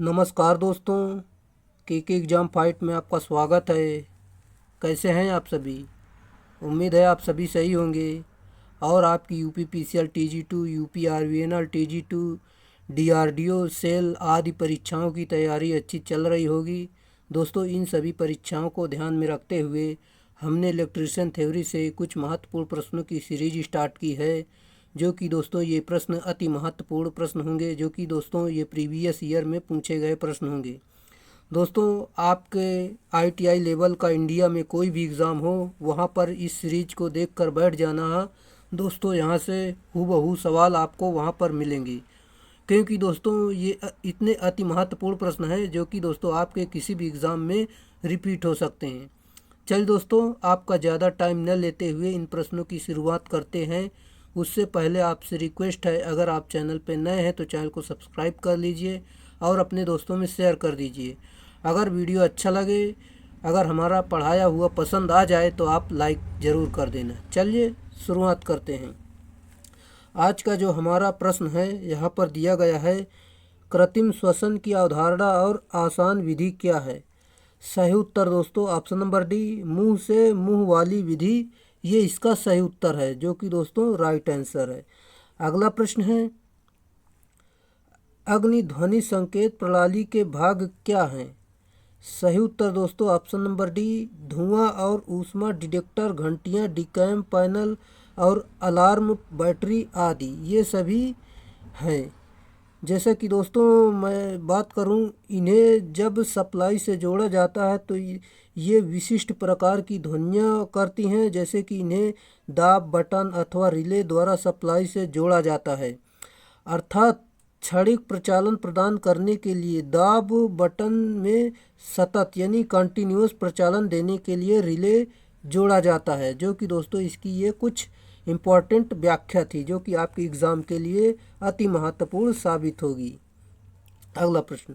नमस्कार दोस्तों, के एग्ज़ाम फाइट में आपका स्वागत है। कैसे हैं आप सभी? उम्मीद है आप सभी सही होंगे और आपकी UP PCL TG2, UP RVNL TG2, DRDO SAIL आदि परीक्षाओं की तैयारी अच्छी चल रही होगी। दोस्तों, इन सभी परीक्षाओं को ध्यान में रखते हुए हमने इलेक्ट्रिशियन थ्योरी से कुछ महत्वपूर्ण प्रश्नों की सीरीज स्टार्ट की है, जो कि दोस्तों ये प्रश्न अति महत्वपूर्ण प्रश्न होंगे, जो कि दोस्तों ये प्रीवियस ईयर में पूछे गए प्रश्न होंगे। दोस्तों, आपके ITI लेवल का इंडिया में कोई भी एग्ज़ाम हो, वहाँ पर इस सीरीज को देख कर बैठ जाना है। दोस्तों, यहाँ से हूबहू सवाल आपको वहाँ पर मिलेंगे, क्योंकि दोस्तों ये इतने अति महत्वपूर्ण प्रश्न हैं जो कि दोस्तों आपके किसी भी एग्ज़ाम में रिपीट हो सकते हैं। चल दोस्तों, आपका ज़्यादा टाइम न लेते हुए इन प्रश्नों की शुरुआत करते हैं। उससे पहले आपसे रिक्वेस्ट है, अगर आप चैनल पर नए हैं तो चैनल को सब्सक्राइब कर लीजिए और अपने दोस्तों में शेयर कर दीजिए। अगर वीडियो अच्छा लगे, अगर हमारा पढ़ाया हुआ पसंद आ जाए तो आप लाइक ज़रूर कर देना। चलिए शुरुआत करते हैं। आज का जो हमारा प्रश्न है यहाँ पर दिया गया है, कृत्रिम श्वसन की अवधारणा और आसान विधि क्या है? सही उत्तर दोस्तों ऑप्शन नंबर डी, मुंह से मुंह वाली विधि, ये इसका सही उत्तर है, जो कि दोस्तों राइट आंसर है। अगला प्रश्न है, अग्निध्वनि संकेत प्रणाली के भाग क्या हैं? सही उत्तर दोस्तों ऑप्शन नंबर डी, धुआं और ऊष्मा डिटेक्टर, घंटियां, डीकैम पैनल और अलार्म बैटरी आदि, ये सभी हैं। जैसे कि दोस्तों मैं बात करूं, इन्हें जब सप्लाई से जोड़ा जाता है तो ये विशिष्ट प्रकार की ध्वनियाँ करती हैं, जैसे कि इन्हें दाब बटन अथवा रिले द्वारा सप्लाई से जोड़ा जाता है। अर्थात क्षणिक प्रचालन प्रदान करने के लिए दाब बटन में सतत यानी कंटिन्यूअस प्रचालन देने के लिए रिले जोड़ा जाता है, जो कि दोस्तों इसकी ये कुछ इम्पॉर्टेंट व्याख्या थी, जो कि आपके एग्ज़ाम के लिए अति महत्वपूर्ण साबित होगी। अगला प्रश्न,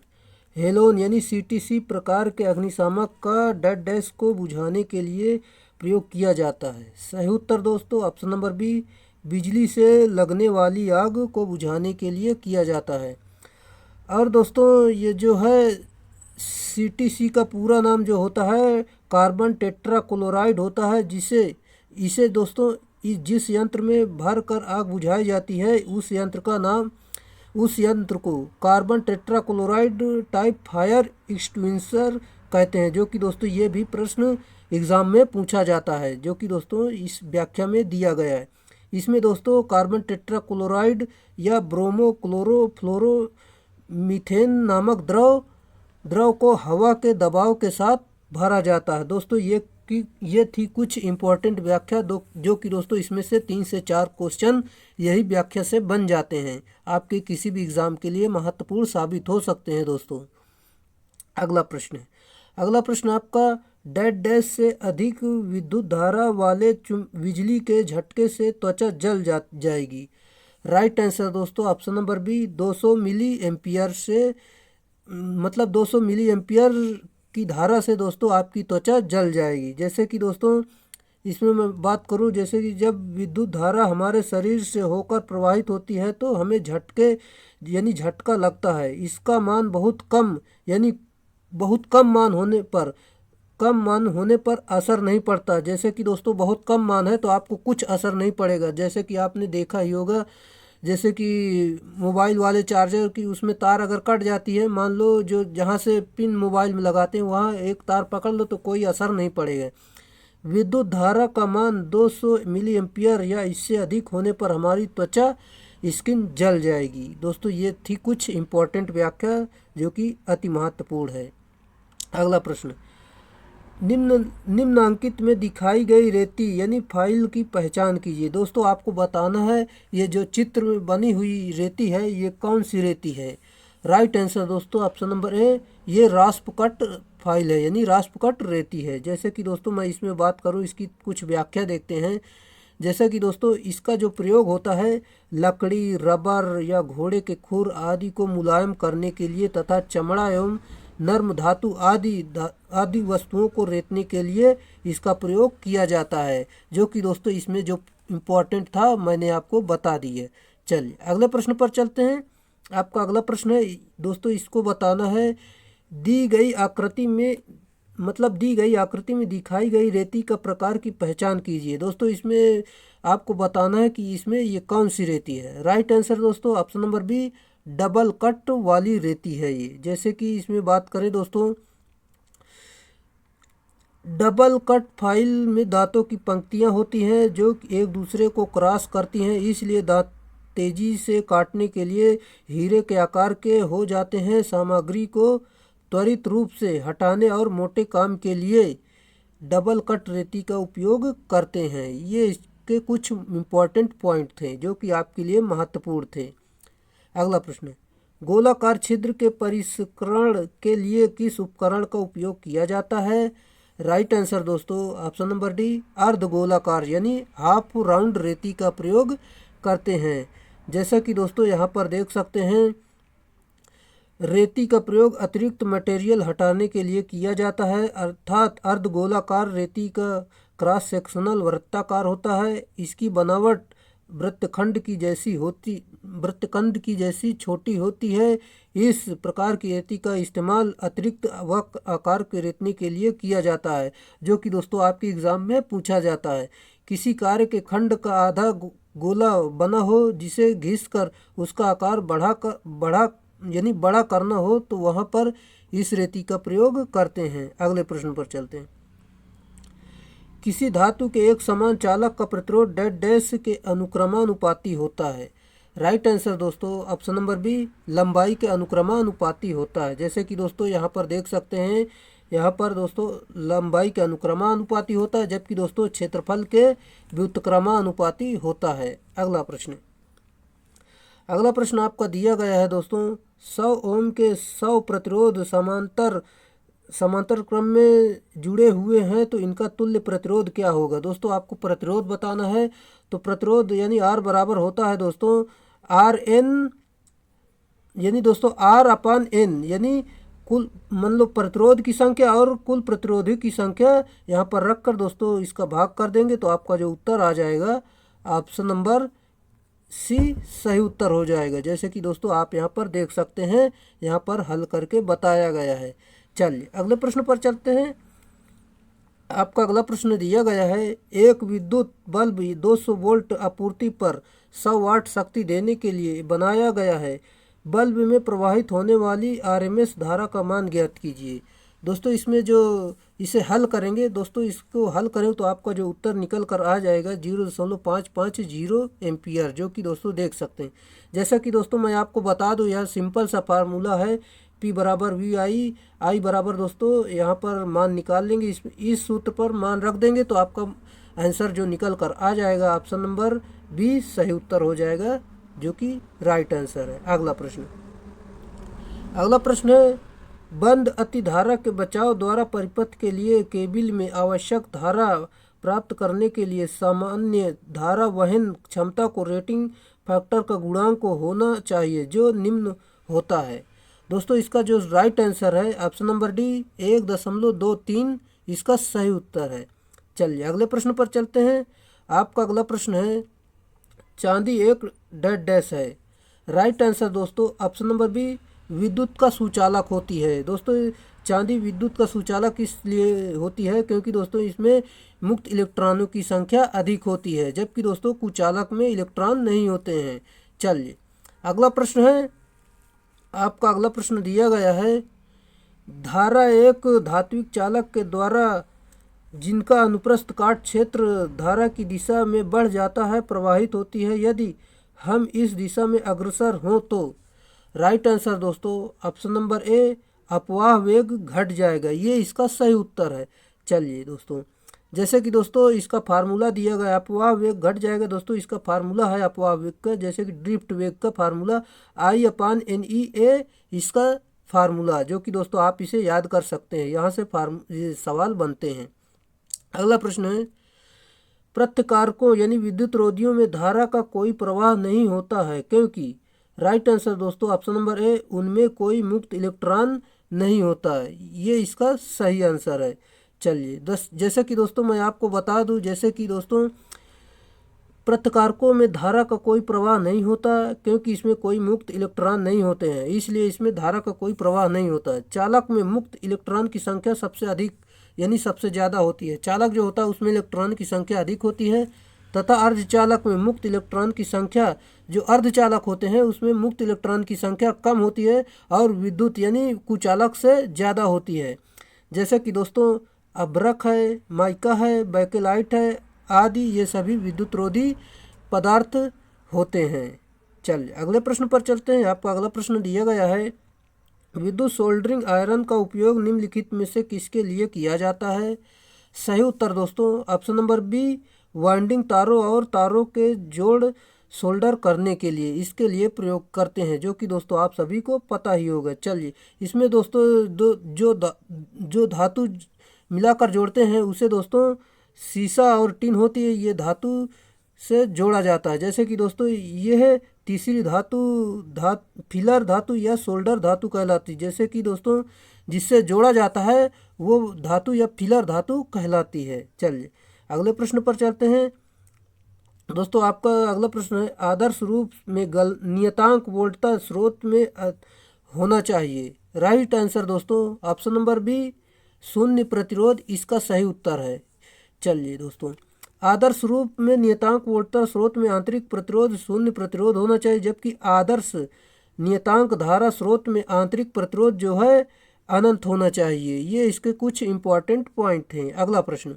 हेलोन यानी CTC प्रकार के अग्निशामक का डेड डैश को बुझाने के लिए प्रयोग किया जाता है। सही उत्तर दोस्तों ऑप्शन नंबर बी, बिजली से लगने वाली आग को बुझाने के लिए किया जाता है। और दोस्तों ये जो है CTC का पूरा नाम जो होता है कार्बन टेट्राक्लोराइड होता है, इसे दोस्तों जिस यंत्र में भर कर आग बुझाई जाती है उस यंत्र को carbon tetrachloride type fire extinguisher कहते हैं, जो कि दोस्तों ये भी प्रश्न एग्ज़ाम में पूछा जाता है, जो कि दोस्तों इस व्याख्या में दिया गया है। इसमें दोस्तों कार्बन टेट्राक्लोराइड या ब्रोमो क्लोरो फ्लोरो मीथेन नामक द्रव को हवा के दबाव के साथ भरा जाता है। दोस्तों ये थी कुछ इम्पोर्टेंट व्याख्या, जो कि दोस्तों इसमें से 3 से 4 क्वेश्चन यही व्याख्या से बन जाते हैं, आपके किसी भी एग्ज़ाम के लिए महत्वपूर्ण साबित हो सकते हैं दोस्तों। अगला प्रश्न आपका, डेड डैश से अधिक विद्युत धारा वाले बिजली के झटके से त्वचा जल जाएगी। राइट आंसर दोस्तों option number B, 200 milliampere से, मतलब 200 मिली एम्पियर की धारा से दोस्तों आपकी त्वचा जल जाएगी। जैसे कि दोस्तों इसमें मैं बात करूं, जैसे कि जब विद्युत धारा हमारे शरीर से होकर प्रवाहित होती है तो हमें झटका लगता है। इसका मान बहुत कम यानी बहुत कम मान होने पर असर नहीं पड़ता। जैसे कि दोस्तों बहुत कम मान है तो आपको कुछ असर नहीं पड़ेगा। जैसे कि आपने देखा ही होगा, जैसे कि मोबाइल वाले चार्जर की उसमें तार अगर कट जाती है, मान लो जो जहाँ से पिन मोबाइल में लगाते हैं वहाँ एक तार पकड़ लो तो कोई असर नहीं पड़ेगा। विद्युत धारा का मान 200 मिली एम्पियर या इससे अधिक होने पर हमारी त्वचा स्किन जल जाएगी। दोस्तों ये थी कुछ इम्पोर्टेंट व्याख्या जो कि अति महत्वपूर्ण है। अगला प्रश्न, निम्नांकित में दिखाई गई रेती यानी फाइल की पहचान कीजिए। दोस्तों आपको बताना है ये जो चित्र में बनी हुई रेती है ये कौन सी रेती है। राइट आंसर दोस्तों ऑप्शन नंबर ए, ये रास्पकट फाइल है यानी रास्पकट रेती है। जैसे कि दोस्तों मैं इसमें बात करूं, इसकी कुछ व्याख्या देखते हैं। जैसे कि दोस्तों इसका जो प्रयोग होता है लकड़ी, रबर या घोड़े के खुर आदि को मुलायम करने के लिए तथा चमड़ा एवं नर्म धातु आदि वस्तुओं को रेतने के लिए इसका प्रयोग किया जाता है, जो कि दोस्तों इसमें जो इम्पोर्टेंट था मैंने आपको बता दी है। चलिए अगले प्रश्न पर चलते हैं। आपका अगला प्रश्न है दोस्तों, इसको बताना है दी गई आकृति में दी गई आकृति में दिखाई गई रेती का प्रकार की पहचान कीजिए। दोस्तों इसमें आपको बताना है कि इसमें ये कौन सी रेती है। राइट आंसर दोस्तों option number B, double cut वाली रेती है ये। जैसे कि इसमें बात करें दोस्तों, डबल कट फाइल में दांतों की पंक्तियां होती हैं जो एक दूसरे को क्रॉस करती हैं, इसलिए दांत तेजी से काटने के लिए हीरे के आकार के हो जाते हैं। सामग्री को त्वरित रूप से हटाने और मोटे काम के लिए डबल कट रेती का उपयोग करते हैं। ये इसके कुछ इम्पोर्टेंट पॉइंट थे जो कि आपके लिए महत्वपूर्ण थे। अगला प्रश्न, गोलाकार छिद्र के परिष्करण के लिए किस उपकरण का उपयोग किया जाता है। राइट आंसर दोस्तों ऑप्शन नंबर डी, अर्धगोलाकार यानी हाफ राउंड रेती का प्रयोग करते हैं। जैसा कि दोस्तों यहाँ पर देख सकते हैं, रेती का प्रयोग अतिरिक्त मटेरियल हटाने के लिए किया जाता है, अर्थात अर्धगोलाकार रेती का क्रॉस सेक्शनल वृत्ताकार होता है। इसकी बनावट वृत्तखंड की जैसी छोटी होती है। इस प्रकार की रेती का इस्तेमाल अतिरिक्त वक्र आकार के रेतने के लिए किया जाता है, जो कि दोस्तों आपके एग्जाम में पूछा जाता है। किसी कार्य के खंड का आधा गोला बना हो जिसे घिस कर उसका आकार बड़ा करना हो तो वहाँ पर इस रेती का प्रयोग करते हैं। अगले प्रश्न पर चलते हैं। किसी धातु के एक समान चालक का प्रतिरोध डैश डैश के अनुक्रमानुपाती होता है। राइट आंसर दोस्तों ऑप्शन नंबर बी, लंबाई के अनुक्रमानुपाती होता है। जैसे कि दोस्तों यहाँ पर देख सकते हैं, यहाँ पर दोस्तों लंबाई के अनुक्रमानुपाती होता है, जबकि दोस्तों क्षेत्रफल के व्युत्क्रमानुपाती होता है। अगला प्रश्न आपका दिया गया है दोस्तों, 100 ओम के 100 प्रतिरोध समांतर क्रम में जुड़े हुए हैं तो इनका तुल्य प्रतिरोध क्या होगा। दोस्तों आपको प्रतिरोध बताना है, तो प्रतिरोध यानी R बराबर होता है दोस्तों आर एन, यानी दोस्तों R अपान N, यानी कुल मान लो प्रतिरोध की संख्या और कुल प्रतिरोधी की संख्या यहाँ पर रख कर दोस्तों इसका भाग कर देंगे तो आपका जो उत्तर आ जाएगा ऑप्शन नंबर सी सही उत्तर हो जाएगा। जैसे कि दोस्तों आप यहाँ पर देख सकते हैं, यहाँ पर हल करके बताया गया है। चलिए अगले प्रश्न पर चलते हैं। आपका अगला प्रश्न दिया गया है, एक विद्युत बल्ब 200 वोल्ट आपूर्ति पर 100 वाट शक्ति देने के लिए बनाया गया है। बल्ब में प्रवाहित होने वाली आरएमएस धारा का मान ज्ञात कीजिए। दोस्तों इसमें जो इसे हल करेंगे, दोस्तों इसको हल करें तो आपका जो उत्तर निकल कर आ जाएगा 0.550 एम्पियर, जो कि दोस्तों देख सकते हैं। जैसा कि दोस्तों मैं आपको बता दूं, यह सिंपल सा फार्मूला है, P बराबर VI बराबर दोस्तों यहाँ पर मान निकाल लेंगे, इस सूत्र पर मान रख देंगे तो आपका आंसर जो निकल कर आ जाएगा ऑप्शन नंबर बी सही उत्तर हो जाएगा, जो कि राइट आंसर है। अगला प्रश्न है, बंद अतिधारा के बचाव द्वारा परिपथ के लिए केबिल में आवश्यक धारा प्राप्त करने के लिए सामान्य धारा वहन क्षमता को रेटिंग फैक्टर का गुणांक होना चाहिए जो निम्न होता है। दोस्तों इसका जो राइट आंसर है ऑप्शन नंबर डी 1.23 इसका सही उत्तर है। चलिए अगले प्रश्न पर चलते हैं। आपका अगला प्रश्न है, चांदी एक डैश डैश है। राइट आंसर दोस्तों ऑप्शन नंबर बी, विद्युत का सुचालक होती है। दोस्तों चांदी विद्युत का सुचालक इसलिए होती है क्योंकि दोस्तों इसमें मुक्त इलेक्ट्रॉनों की संख्या अधिक होती है, जबकि दोस्तों कुचालक में इलेक्ट्रॉन नहीं होते हैं। चलिए अगला प्रश्न है, आपका अगला प्रश्न दिया गया है, धारा एक धात्विक चालक के द्वारा जिनका अनुप्रस्थ काट क्षेत्र धारा की दिशा में बढ़ जाता है प्रवाहित होती है, यदि हम इस दिशा में अग्रसर हों तो। राइट आंसर दोस्तों ऑप्शन नंबर ए, अपवाह वेग घट जाएगा, ये इसका सही उत्तर है। चलिए दोस्तों जैसे कि दोस्तों इसका फार्मूला दिया गया, अपवाह वेग घट जाएगा। दोस्तों इसका फार्मूला है अपवाह वेग का, जैसे कि ड्रिफ्ट वेग का फार्मूला I/NEA इसका फार्मूला, जो कि दोस्तों आप इसे याद कर सकते हैं, यहाँ से ये सवाल बनते हैं। अगला प्रश्न है, प्रत्यकारकों यानी विद्युत रोधियों में धारा का कोई प्रवाह नहीं होता है क्योंकि। राइट आंसर दोस्तों ऑप्शन नंबर ए, उनमें कोई मुक्त इलेक्ट्रॉन नहीं होता है, ये इसका सही आंसर है। चलिए जैसे कि दोस्तों मैं आपको बता दूं, जैसे कि दोस्तों प्रतिकारकों में धारा का कोई प्रवाह नहीं होता क्योंकि इसमें कोई मुक्त इलेक्ट्रॉन नहीं होते हैं, इसलिए इसमें धारा का कोई प्रवाह नहीं होता। चालक में मुक्त इलेक्ट्रॉन की संख्या सबसे अधिक यानी सबसे ज़्यादा होती है। चालक जो होता है उसमें इलेक्ट्रॉन की संख्या अधिक होती है तथा अर्धचालक में मुक्त इलेक्ट्रॉन की संख्या, जो अर्धचालक होते हैं उसमें मुक्त इलेक्ट्रॉन की संख्या कम होती है और विद्युत यानी कुचालक से ज़्यादा होती है। जैसे कि दोस्तों अभ्रक है, माइका है, बैकेलाइट है आदि, ये सभी विद्युत रोधी पदार्थ होते हैं। चलिए अगले प्रश्न पर चलते हैं। आपका अगला प्रश्न दिया गया है, विद्युत सोल्डरिंग आयरन का उपयोग निम्नलिखित में से किसके लिए किया जाता है? सही उत्तर दोस्तों ऑप्शन नंबर बी, वाइंडिंग तारों और तारों के जोड़ सोल्डर करने के लिए इसके लिए प्रयोग करते हैं, जो कि दोस्तों आप सभी को पता ही होगा। चलिए इसमें दोस्तों जो धातु मिलाकर जोड़ते हैं उसे दोस्तों सीसा और टिन होती है, ये धातु से जोड़ा जाता है। जैसे कि दोस्तों यह तीसरी धातु फिलर धातु या सोल्डर धातु कहलाती है। जैसे कि दोस्तों जिससे जोड़ा जाता है वो धातु या फिलर धातु कहलाती है। चलिए अगले प्रश्न पर चलते हैं। दोस्तों आपका अगला प्रश्न है, आदर्श रूप में नियतांक वोल्टता स्रोत में होना चाहिए। राइट आंसर दोस्तों ऑप्शन नंबर बी, शून्य प्रतिरोध इसका सही उत्तर है। चलिए दोस्तों आदर्श रूप में नियतांक वोल्टता स्रोत में आंतरिक प्रतिरोध शून्य प्रतिरोध होना चाहिए, जबकि आदर्श नियतांक धारा स्रोत में आंतरिक प्रतिरोध जो है अनंत होना चाहिए। ये इसके कुछ इंपॉर्टेंट पॉइंट हैं। अगला प्रश्न,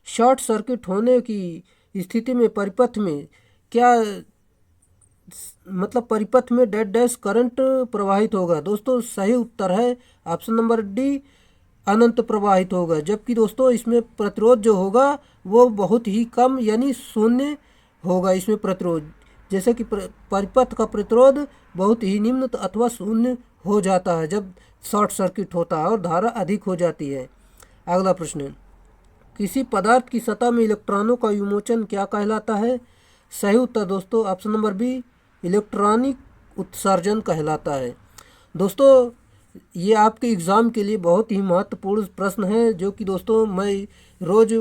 शॉर्ट सर्किट होने की स्थिति में परिपथ में क्या परिपथ में डेड डैश करंट प्रवाहित होगा? दोस्तों सही उत्तर है ऑप्शन नंबर डी, अनंत प्रवाहित होगा। जबकि दोस्तों इसमें प्रतिरोध जो होगा वो बहुत ही कम यानी शून्य होगा इसमें प्रतिरोध। जैसे कि परिपथ का प्रतिरोध बहुत ही निम्न अथवा शून्य हो जाता है जब शॉर्ट सर्किट होता है और धारा अधिक हो जाती है। अगला प्रश्न, किसी पदार्थ की सतह में इलेक्ट्रॉनों का विमोचन क्या कहलाता है? सही उत्तर दोस्तों ऑप्शन नंबर बी, इलेक्ट्रॉनिक उत्सर्जन कहलाता है। दोस्तों ये आपके एग्ज़ाम के लिए बहुत ही महत्वपूर्ण प्रश्न है, जो कि दोस्तों मैं रोज़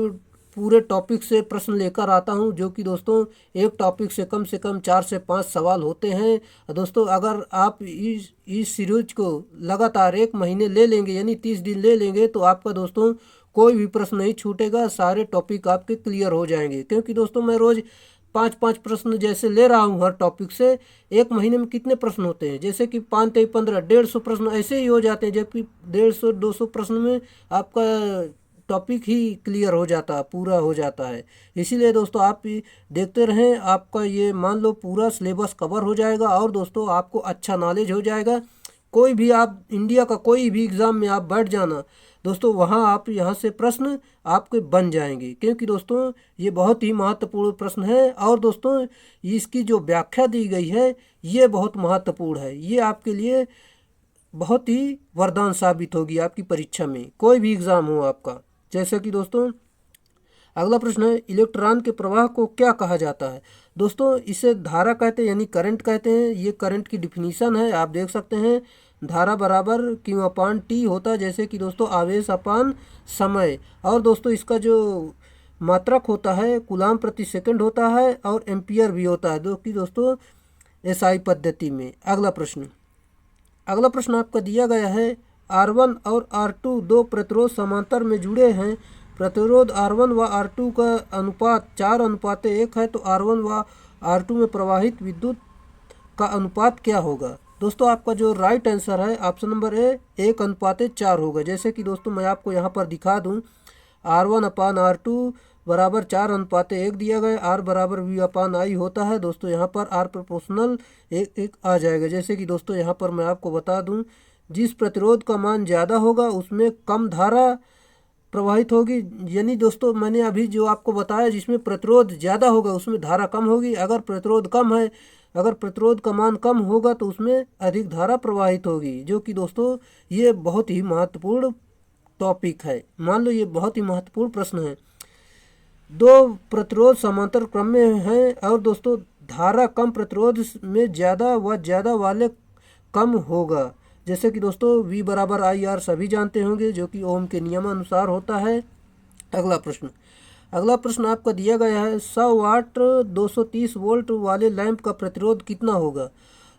पूरे टॉपिक से प्रश्न लेकर आता हूं, जो कि दोस्तों एक टॉपिक से कम 4 से 5 सवाल होते हैं। दोस्तों अगर आप इस सीरीज को लगातार 1 महीने ले लेंगे यानी 30 दिन ले लेंगे तो आपका दोस्तों कोई भी प्रश्न नहीं छूटेगा, सारे टॉपिक आपके क्लियर हो जाएंगे। क्योंकि दोस्तों मैं रोज़ 5-5 प्रश्न जैसे ले रहा हूँ हर टॉपिक से। 1 महीने में कितने प्रश्न होते हैं? जैसे कि 5-15 150 प्रश्न ऐसे ही हो जाते हैं, जबकि 150-200 प्रश्न में आपका टॉपिक ही क्लियर हो जाता है, पूरा हो जाता है। इसीलिए दोस्तों आप देखते रहें, आपका ये मान लो पूरा सिलेबस कवर हो जाएगा और दोस्तों आपको अच्छा नॉलेज हो जाएगा। कोई भी आप इंडिया का कोई भी एग्ज़ाम में आप बैठ जाना दोस्तों, वहाँ आप यहाँ से प्रश्न आपके बन जाएंगे, क्योंकि दोस्तों ये बहुत ही महत्वपूर्ण प्रश्न है। और दोस्तों इसकी जो व्याख्या दी गई है ये बहुत महत्वपूर्ण है, ये आपके लिए बहुत ही वरदान साबित होगी आपकी परीक्षा में, कोई भी एग्ज़ाम हो आपका। जैसे कि दोस्तों अगला प्रश्न है, इलेक्ट्रॉन के प्रवाह को क्या कहा जाता है? दोस्तों इसे धारा कहते हैं यानी करंट कहते हैं। ये करंट की डिफिनीशन है, आप देख सकते हैं, धारा बराबर Q अपान टी होता है। जैसे कि दोस्तों आवेश अपान समय, और दोस्तों इसका जो मात्रक होता है कूलाम प्रति सेकंड होता है और एम्पियर भी होता है, जो कि दोस्तों एसआई पद्धति में। अगला प्रश्न आपका दिया गया है, R1 और R2 दो प्रतिरोध समांतर में जुड़े हैं। प्रतिरोध R1 व R2 का अनुपात 4:1 है, तो R1 व R2 में प्रवाहित विद्युत का अनुपात क्या होगा? दोस्तों आपका जो राइट आंसर है ऑप्शन नंबर ए, 1:4 होगा। जैसे कि दोस्तों मैं आपको यहाँ पर दिखा दूँ, R1 अपान R2 बराबर 4:1 दिया गया, R बराबर V अपान I होता है। दोस्तों यहाँ पर R प्रोपोर्शनल 1 आ जाएगा। जैसे कि दोस्तों यहाँ पर मैं आपको बता दूँ, जिस प्रतिरोध का मान ज़्यादा होगा उसमें कम धारा प्रवाहित होगी। यानी दोस्तों मैंने अभी जो आपको बताया, जिसमें प्रतिरोध ज़्यादा होगा उसमें धारा कम होगी। अगर प्रतिरोध कम है, अगर प्रतिरोध का मान कम होगा तो उसमें अधिक धारा प्रवाहित होगी, जो कि दोस्तों ये बहुत ही महत्वपूर्ण टॉपिक है। मान लो ये बहुत ही महत्वपूर्ण प्रश्न है। दो प्रतिरोध समांतर क्रम में हैं और दोस्तों धारा कम प्रतिरोध में ज़्यादा वाले कम होगा। जैसे कि दोस्तों V बराबर I R सभी जानते होंगे, जो कि ओम के नियमानुसार होता है। अगला प्रश्न, अगला प्रश्न आपका दिया गया है 100 वाट 230 वोल्ट वाले लैंप का प्रतिरोध कितना होगा।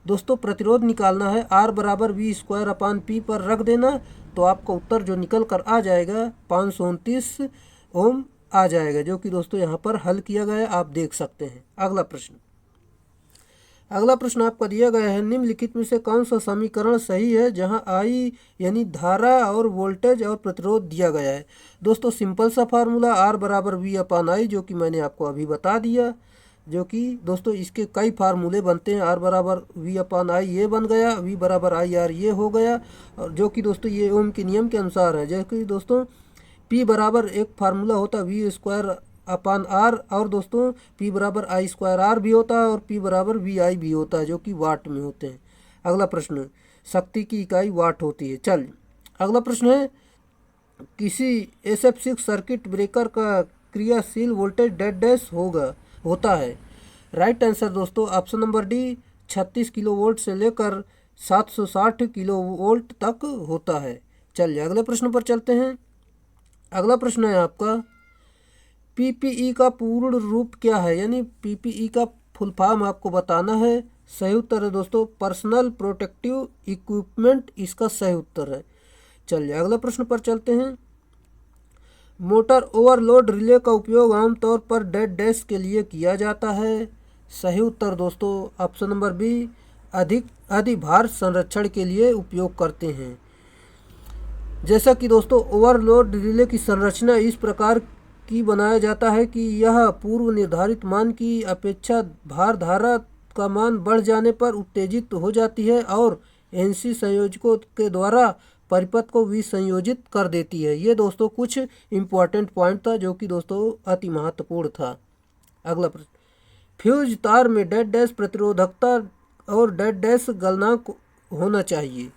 दोस्तों प्रतिरोध निकालना है, R बराबर V² पर रख देना, तो आपका उत्तर जो निकल कर आ जाएगा 529 ओम आ जाएगा, जो कि दोस्तों यहाँ पर हल किया गया आप देख सकते हैं। अगला प्रश्न आपका दिया गया है निम्नलिखित में से कौन सा समीकरण सही है जहां I यानी धारा और वोल्टेज और प्रतिरोध दिया गया है। दोस्तों सिंपल सा फार्मूला R बराबर V/I, जो कि मैंने आपको अभी बता दिया, जो कि दोस्तों इसके कई फार्मूले बनते हैं। R बराबर V/I ये बन गया, V बराबर IR ये हो गया, और जो कि दोस्तों ये ओम के नियम के अनुसार है। जैसे कि दोस्तों P बराबर एक फार्मूला होता है V²/R, और दोस्तों P बराबर I²R भी होता है और P बराबर VI भी होता है, जो कि वाट में होते हैं। अगला प्रश्न, शक्ति की इकाई वाट होती है। चल अगला प्रश्न है किसी SF6 सर्किट ब्रेकर का क्रियाशील वोल्टेज डेड डैश होता है। राइट आंसर दोस्तों ऑप्शन नंबर डी 36 किलोवोल्ट से लेकर 760 किलोवोल्ट तक होता है। चलिए अगले प्रश्न पर चलते हैं। अगला प्रश्न है आपका PPE का पूर्ण रूप क्या है, यानी PPE का फुल फॉर्म आपको बताना है। सही उत्तर है दोस्तों पर्सनल प्रोटेक्टिव इक्विपमेंट, इसका सही उत्तर है। चलिए अगले प्रश्न पर चलते हैं। मोटर ओवरलोड रिले का उपयोग आमतौर पर डेड डैश के लिए किया जाता है। सही उत्तर दोस्तों ऑप्शन नंबर बी अधिक भार संरक्षण के लिए उपयोग करते हैं। जैसा कि दोस्तों ओवरलोड रिले की संरचना इस प्रकार की बनाया जाता है कि यह पूर्व निर्धारित मान की अपेक्षा भार धारा का मान बढ़ जाने पर उत्तेजित हो जाती है और एनसी संयोजकों के द्वारा परिपथ को विसंयोजित कर देती है। ये दोस्तों कुछ इम्पोर्टेंट पॉइंट था जो कि दोस्तों अति महत्वपूर्ण था। अगला प्रश्न, फ्यूज तार में डेड डैश प्रतिरोधकता और डेड डैश गलनांक होना चाहिए।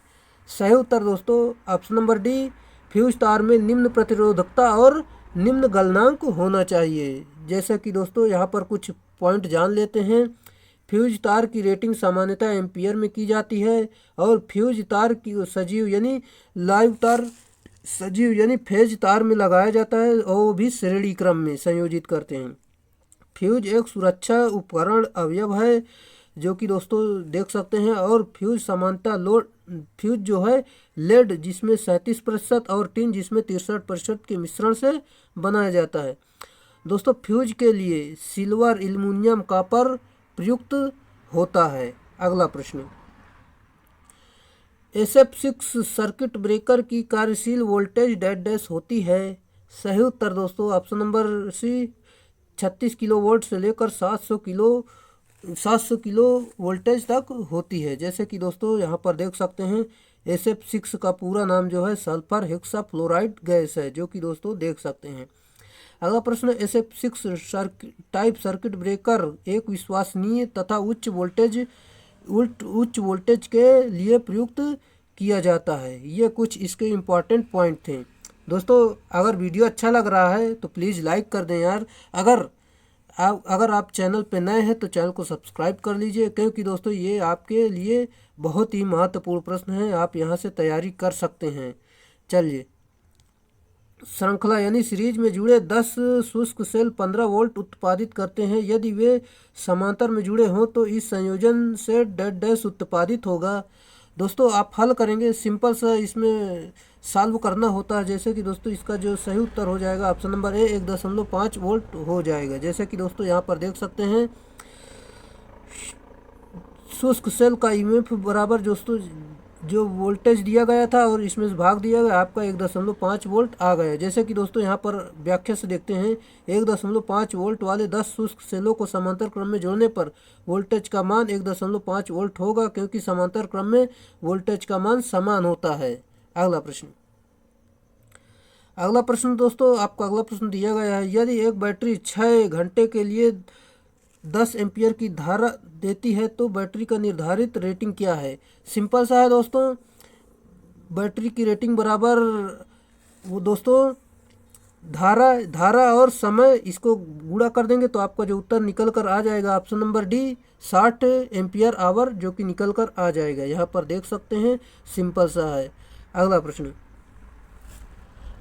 सही उत्तर दोस्तों ऑप्शन नंबर डी फ्यूज तार में निम्न प्रतिरोधकता और निम्न गलनांक होना चाहिए। जैसा कि दोस्तों यहाँ पर कुछ पॉइंट जान लेते हैं। फ्यूज तार की रेटिंग सामान्यतः एम्पियर में की जाती है और फ्यूज तार की सजीव यानी लाइव तार सजीव यानी फेज तार में लगाया जाता है और वो भी श्रेणी क्रम में संयोजित करते हैं। फ्यूज एक सुरक्षा उपकरण अवयव है जो कि दोस्तों देख सकते हैं, और फ्यूज समानता लोड फ्यूज जो है लेड जिसमें 37% और टिन जिसमें 63% के मिश्रण से बनाया जाता है। दोस्तों फ्यूज के लिए सिल्वर एल्युमिनियम कॉपर प्रयुक्त होता है। अगला प्रश्न, SF6 सर्किट ब्रेकर की कार्यशील वोल्टेज डेड डैश होती है। सही उत्तर दोस्तों option number C 36 kilovolt से लेकर 700 किलो वोल्टेज तक होती है। जैसे कि दोस्तों यहाँ पर देख सकते हैं SF6 का पूरा नाम जो है सल्फर हेक्साफ्लोराइड गैस है, जो कि दोस्तों देख सकते हैं। अगला प्रश्न, SF6 टाइप सर्किट ब्रेकर एक विश्वसनीय तथा उच्च वोल्टेज के लिए प्रयुक्त किया जाता है। ये कुछ इसके इम्पॉर्टेंट पॉइंट थे। दोस्तों अगर वीडियो अच्छा लग रहा है तो प्लीज़ लाइक कर दें यार। अगर आप चैनल पे नए हैं तो चैनल को सब्सक्राइब कर लीजिए, क्योंकि दोस्तों ये आपके लिए बहुत ही महत्वपूर्ण प्रश्न है, आप यहाँ से तैयारी कर सकते हैं। चलिए, श्रृंखला यानी सीरीज में जुड़े 10 शुष्क सेल 15 वोल्ट उत्पादित करते हैं। यदि वे समांतर में जुड़े हों तो इस संयोजन से डेड डैश उत्पादित होगा। दोस्तों आप हल करेंगे, सिंपल सा इसमें सॉल्व करना होता है। जैसे कि दोस्तों इसका जो सही उत्तर हो जाएगा ऑप्शन नंबर ए 1.5 वोल्ट हो जाएगा। जैसे कि दोस्तों यहाँ पर देख सकते हैं शुष्क सेल का ईएमएफ बराबर दोस्तों जो वोल्टेज दिया गया था और इसमें से भाग दिया गया आपका 1.5 वोल्ट आ गया। जैसे कि दोस्तों यहाँ पर व्याख्या से देखते हैं 1.5 वोल्ट वाले 10 शुष्क सेलों को समांतर क्रम में जोड़ने पर वोल्टेज का मान 1.5 वोल्ट होगा, क्योंकि समांतर क्रम में वोल्टेज का मान समान होता है। अगला प्रश्न दोस्तों आपका अगला प्रश्न दिया गया है, यदि एक बैटरी 6 घंटे के लिए 10 एम्पियर की धारा देती है तो बैटरी का निर्धारित रेटिंग क्या है। सिंपल सा है दोस्तों, बैटरी की रेटिंग बराबर वो दोस्तों धारा और समय इसको गुणा कर देंगे तो आपका जो उत्तर निकल कर आ जाएगा option number D 60 ampere hour, जो कि निकल कर आ जाएगा। यहाँ पर देख सकते हैं सिंपल सा है। अगला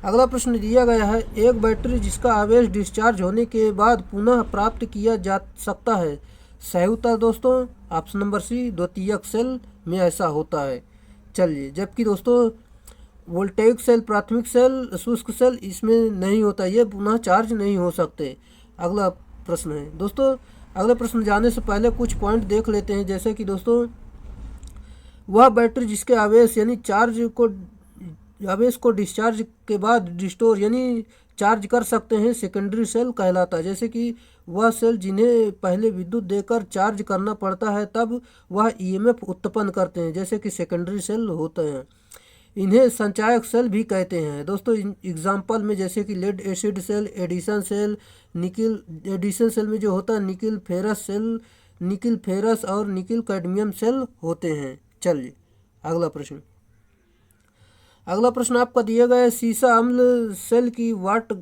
अगला प्रश्न दिया गया है, एक बैटरी जिसका आवेश डिस्चार्ज होने के बाद पुनः प्राप्त किया जा सकता है, सही उत्तर दोस्तों ऑप्शन नंबर सी, द्वितीयक सेल में ऐसा होता है। चलिए, जबकि दोस्तों वोल्टेइक सेल, प्राथमिक सेल, शुष्क सेल इसमें नहीं होता, ये पुनः चार्ज नहीं हो सकते। अगला प्रश्न है दोस्तों, अगले प्रश्न जाने से पहले कुछ पॉइंट देख लेते हैं। जैसे कि दोस्तों वह बैटरी जिसके आवेश यानी आवेश को डिस्चार्ज के बाद रिस्टोर यानी चार्ज कर सकते हैं, सेकेंडरी सेल कहलाता है। जैसे कि वह सेल जिन्हें पहले विद्युत देकर चार्ज करना पड़ता है तब वह ईएमएफ उत्पन्न करते हैं, जैसे कि सेकेंडरी सेल होते हैं। इन्हें संचायक सेल भी कहते हैं दोस्तों। एग्जाम्पल में जैसे कि lead acid cell, Edison cell, nickel Edison cell में जो होता है nickel ferrous cell, nickel ferrous और निकिल कैडमियम सेल होते हैं। चलिए अगला प्रश्न, अगला प्रश्न आपका दिया गया है, सीसा अम्ल सेल की वाट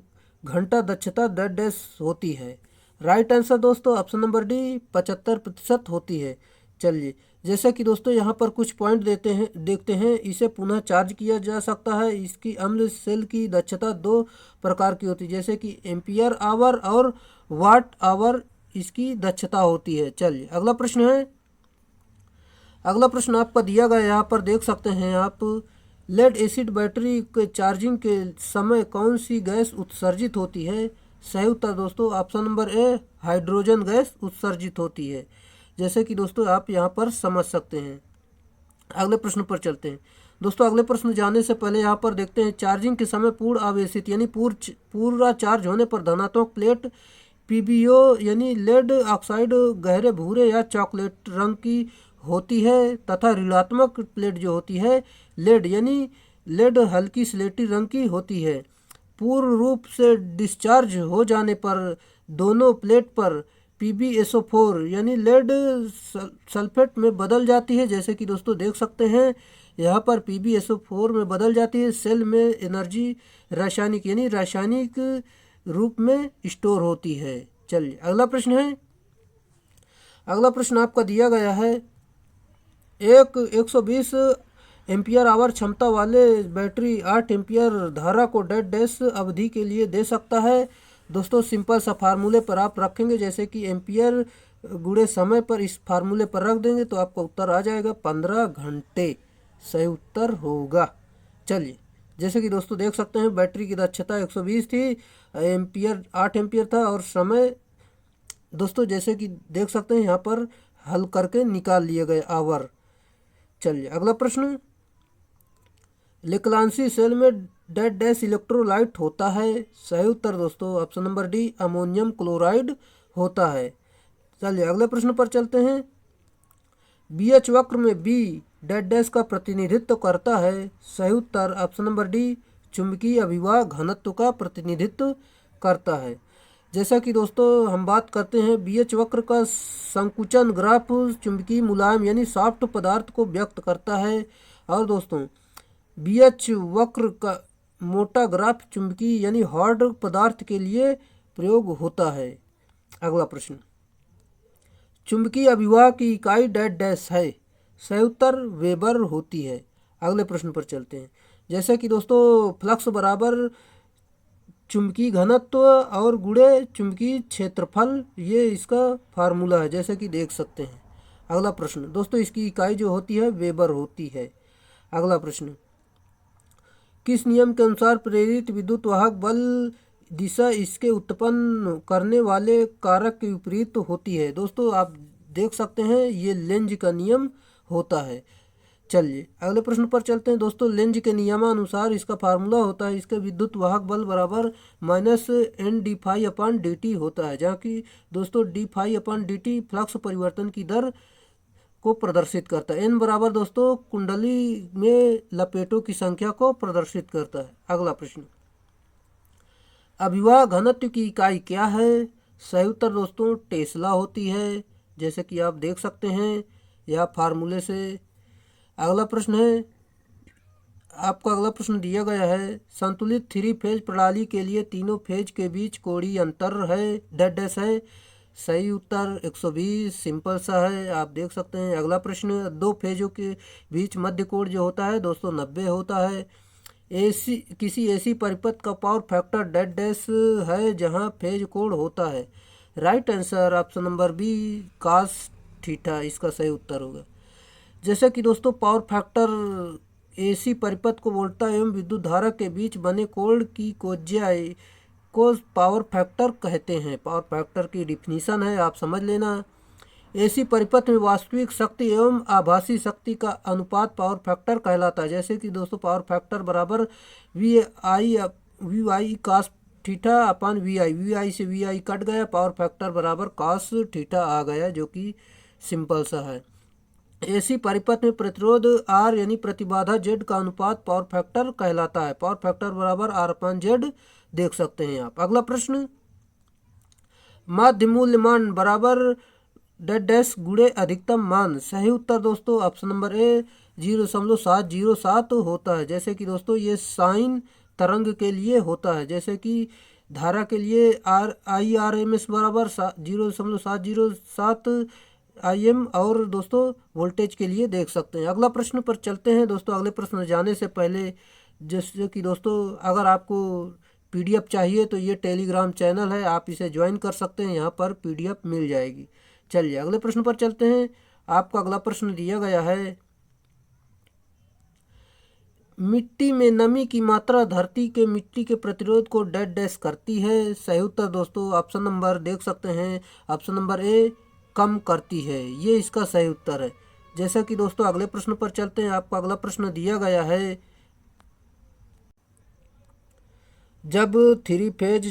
घंटा दक्षता डैश होती है। राइट आंसर दोस्तों ऑप्शन नंबर डी 75% होती है। चलिए, जैसा कि दोस्तों यहाँ पर कुछ पॉइंट देखते हैं। इसे पुनः चार्ज किया जा सकता है। इसकी अम्ल सेल की दक्षता 2 प्रकार की होती है, जैसे कि एम्पियर आवर और वाट आवर इसकी दक्षता होती है। चलिए अगला प्रश्न है, अगला प्रश्न आपका दिया गया यहाँ पर देख सकते हैं आप, लेड एसिड बैटरी के चार्जिंग के समय कौन सी गैस उत्सर्जित होती है? सही उत्तर दोस्तों ऑप्शन नंबर ए, हाइड्रोजन गैस उत्सर्जित होती है, जैसे कि दोस्तों आप यहाँ पर समझ सकते हैं। अगले प्रश्न पर चलते हैं दोस्तों। अगले प्रश्न जाने से पहले यहाँ पर देखते हैं, चार्जिंग के समय पूर्ण आवेशित यानी पूरा चार्ज होने पर धनात्मक प्लेट पीबीओ यानी लेड ऑक्साइड गहरे भूरे या चॉकलेट रंग की होती है, तथा ऋणात्मक प्लेट जो होती है लेड यानी लेड हल्की स्लेटी रंग की होती है। पूर्ण रूप से डिस्चार्ज हो जाने पर दोनों प्लेट पर PbSO4 यानी लेड सल्फेट में बदल जाती है, जैसे कि दोस्तों देख सकते हैं यहाँ पर PbSO4 में बदल जाती है। सेल में एनर्जी रासायनिक यानी रासायनिक रूप में स्टोर होती है। चलिए अगला प्रश्न है, अगला प्रश्न आपका दिया गया है, एक 120 एम्पियर आवर क्षमता वाले बैटरी 8 एम्पियर धारा को डैश अवधि के लिए दे सकता है। दोस्तों सिंपल सा फार्मूले पर आप रखेंगे, जैसे कि एम्पियर गुणे समय पर इस फार्मूले पर रख देंगे तो आपका उत्तर आ जाएगा 15 घंटे, सही उत्तर होगा। चलिए, जैसे कि दोस्तों देख सकते हैं बैटरी की दक्षता 120 थी, एम्पियर 8 एम्पियर था और समय दोस्तों जैसे कि देख सकते हैं यहाँ पर हल करके निकाल लिए गए आवर। चलिए अगला प्रश्न, लेक्लांसी सेल में डैश इलेक्ट्रोलाइट होता है। सही उत्तर दोस्तों option number D, ammonium chloride होता है। चलिए अगले प्रश्न पर चलते हैं, BH वक्र में B डैश का प्रतिनिधित्व करता है। सही उत्तर ऑप्शन नंबर डी, चुंबकीय अभिवाह घनत्व का प्रतिनिधित्व करता है। जैसा कि दोस्तों हम बात करते हैं, BH वक्र का संकुचन ग्राफ चुंबकीय मुलायम यानी सॉफ्ट पदार्थ को व्यक्त करता है, और दोस्तों BH वक्र का मोटा ग्राफ चुंबकीय यानी हार्ड पदार्थ के लिए प्रयोग होता है। अगला प्रश्न, चुंबकीय अभिवाह की इकाई डैश है। सही उत्तर वेबर होती है। अगले प्रश्न पर चलते हैं, जैसे कि दोस्तों फ्लक्स बराबर चुंबकीय घनत्व और गुणे चुंबकीय क्षेत्रफल, ये इसका फार्मूला है, जैसे कि देख सकते हैं। अगला प्रश्न दोस्तों, इसकी इकाई जो होती है वेबर होती है। अगला प्रश्न, किस नियम के अनुसार प्रेरित विद्युत वाहक बल दिशा इसके उत्पन्न करने वाले कारक के विपरीत होती है? दोस्तों आप देख सकते हैं ये लेंज का नियम होता है। चलिए अगले प्रश्न पर चलते हैं दोस्तों। लेंज के नियमानुसार इसका फार्मूला होता है, इसके विद्युत वाहक बल बराबर -N/dt होता है, जहाँ की दोस्तों d/dt फ्लक्स परिवर्तन की दर को प्रदर्शित करता है। N बराबर दोस्तों कुंडली में लपेटों की संख्या को प्रदर्शित करता है। अगला प्रश्न, अभिवाह घनत्व की इकाई क्या है? सही उत्तर दोस्तों टेस्ला होती है, जैसे कि आप देख सकते हैं यह फार्मूले से। अगला प्रश्न है, आपका अगला प्रश्न दिया गया है, संतुलित 3 फेज प्रणाली के लिए तीनों फेज के बीच कोणीय अंतर है डैश है। सही उत्तर 120, सिंपल सा है, आप देख सकते हैं। अगला प्रश्न, 2 फेजों के बीच मध्य कोण जो होता है दोस्तों 90 होता है। किसी ऐसी परिपथ का पावर फैक्टर डेड डैश है जहां फेज कोण होता है। Right answer option number B cos theta इसका सही उत्तर होगा। जैसे कि दोस्तों पावर फैक्टर एसी परिपथ को वोल्टा एवं विद्युत धारा के बीच बने कोण की कोज्या को पावर फैक्टर कहते हैं। पावर फैक्टर की डिफिनीशन है, आप समझ लेना। एसी परिपथ में वास्तविक शक्ति एवं आभासी शक्ति का अनुपात पावर फैक्टर कहलाता है। जैसे कि दोस्तों पावर फैक्टर बराबर V I cos theta upon V I से वी आई कट गया, पावर फैक्टर बराबर कास थीटा आ गया, जो कि सिंपल सा है। एसी परिपथ में प्रतिरोध आर यानी प्रतिबाधा जेड का अनुपात पावर फैक्टर कहलाता है। पावर फैक्टर बराबर आर अपान जेड देख सकते हैं आप। अगला प्रश्न, माध्य मूल्य मान बराबर डेड डैश गुणे अधिकतम मान। सही उत्तर दोस्तों ऑप्शन नंबर ए 0.707 होता है। जैसे कि दोस्तों ये साइन तरंग के लिए होता है। जैसे कि धारा के लिए IRMS बराबर 0.707 IM और दोस्तों वोल्टेज के लिए देख सकते हैं। अगला प्रश्न पर चलते हैं दोस्तों। अगले प्रश्न जाने से पहले जैसे कि दोस्तों अगर आपको PDF चाहिए तो ये टेलीग्राम चैनल है, आप इसे ज्वाइन कर सकते हैं, यहाँ पर PDF मिल जाएगी। चलिए अगले प्रश्न पर चलते हैं। आपका अगला प्रश्न दिया गया है, मिट्टी में नमी की मात्रा धरती के मिट्टी के प्रतिरोध को डेड डैश करती है। सही उत्तर दोस्तों ऑप्शन नंबर देख सकते हैं, ऑप्शन नंबर ए कम करती है, ये इसका सही उत्तर है। जैसा कि दोस्तों अगले प्रश्न पर चलते हैं। आपका अगला प्रश्न दिया गया है, जब 3 फेज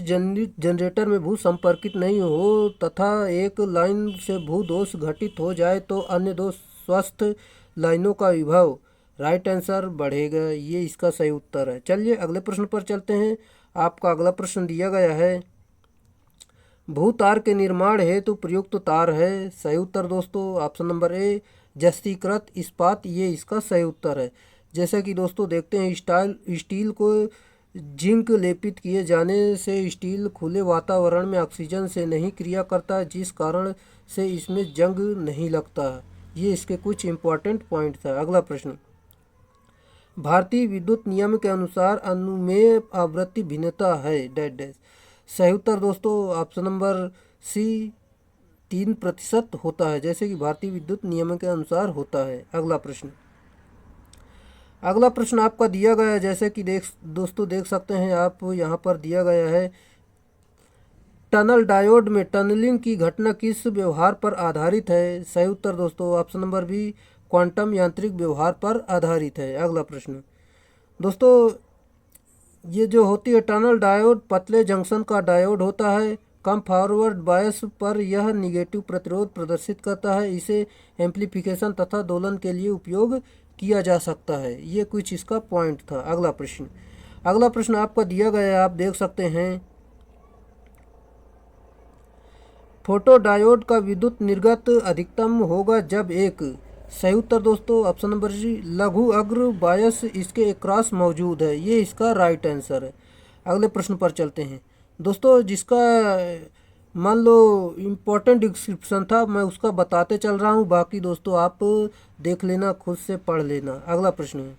जनरेटर में भू संपर्कित नहीं हो तथा एक लाइन से भू दोष घटित हो जाए तो अन्य दो स्वस्थ लाइनों का विभव राइट आंसर बढ़ेगा, ये इसका सही उत्तर है। चलिए अगले प्रश्न पर चलते हैं। आपका अगला प्रश्न दिया गया है, भू तार के निर्माण हेतु प्रयुक्त तार है। सही उत्तर दोस्तों ऑप्शन नंबर ए जस्तीकृत इस्पात, ये इसका सही उत्तर है। जैसा कि दोस्तों देखते हैं स्टील को जिंक लेपित किए जाने से स्टील खुले वातावरण में ऑक्सीजन से नहीं क्रिया करता, जिस कारण से इसमें जंग नहीं लगता। ये इसके कुछ इम्पोर्टेंट पॉइंट था। अगला प्रश्न, भारतीय विद्युत नियम के अनुसार अनुमेय आवृत्ति भिन्नता है डेड डैश। सही उत्तर दोस्तों ऑप्शन नंबर सी 3% होता है, जैसे कि भारतीय विद्युत नियम के अनुसार होता है। अगला प्रश्न आपका दिया गया है, जैसे कि दोस्तों देख सकते हैं आप, यहाँ पर दिया गया है, टनल डायोड में टनलिंग की घटना किस व्यवहार पर आधारित है। सही उत्तर दोस्तों ऑप्शन नंबर बी क्वांटम यांत्रिक व्यवहार पर आधारित है। अगला प्रश्न दोस्तों, ये जो होती है टनल डायोड पतले जंक्शन का डायोड होता है, कम फॉरवर्ड बायस पर यह निगेटिव प्रतिरोध प्रदर्शित करता है, इसे एम्प्लीफिकेशन तथा दोलन के लिए उपयोग किया जा सकता है। ये कुछ इसका पॉइंट था। अगला प्रश्न आपका दिया गया है, आप देख सकते हैं, फोटो डायोड का विद्युत निर्गत अधिकतम होगा जब एक। सही उत्तर दोस्तों ऑप्शन नंबर सी लघु अग्र बायस इसके क्रॉस मौजूद है, ये इसका राइट आंसर है। अगले प्रश्न पर चलते हैं दोस्तों, जिसका मान लो इम्पोर्टेंट डिस्क्रिप्शन था, मैं उसका बताते चल रहा हूँ, बाकी दोस्तों आप देख लेना, खुद से पढ़ लेना। अगला प्रश्न है,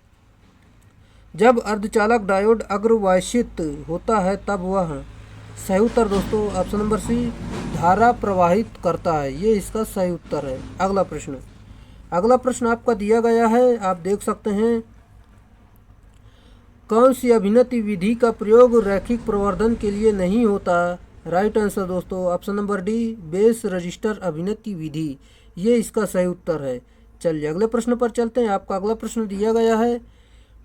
जब अर्धचालक डायोड अग्रवायशित होता है तब वह। सही उत्तर दोस्तों ऑप्शन नंबर सी धारा प्रवाहित करता है, ये इसका सही उत्तर है। अगला प्रश्न आपका दिया गया है, आप देख सकते हैं, कौन सी अभिनति विधि का प्रयोग रैखिक प्रवर्धन के लिए नहीं होता। राइट आंसर दोस्तों option number D base resistor अभिनति विधि, ये इसका सही उत्तर है। चलिए अगले प्रश्न पर चलते हैं। आपका अगला प्रश्न दिया गया है,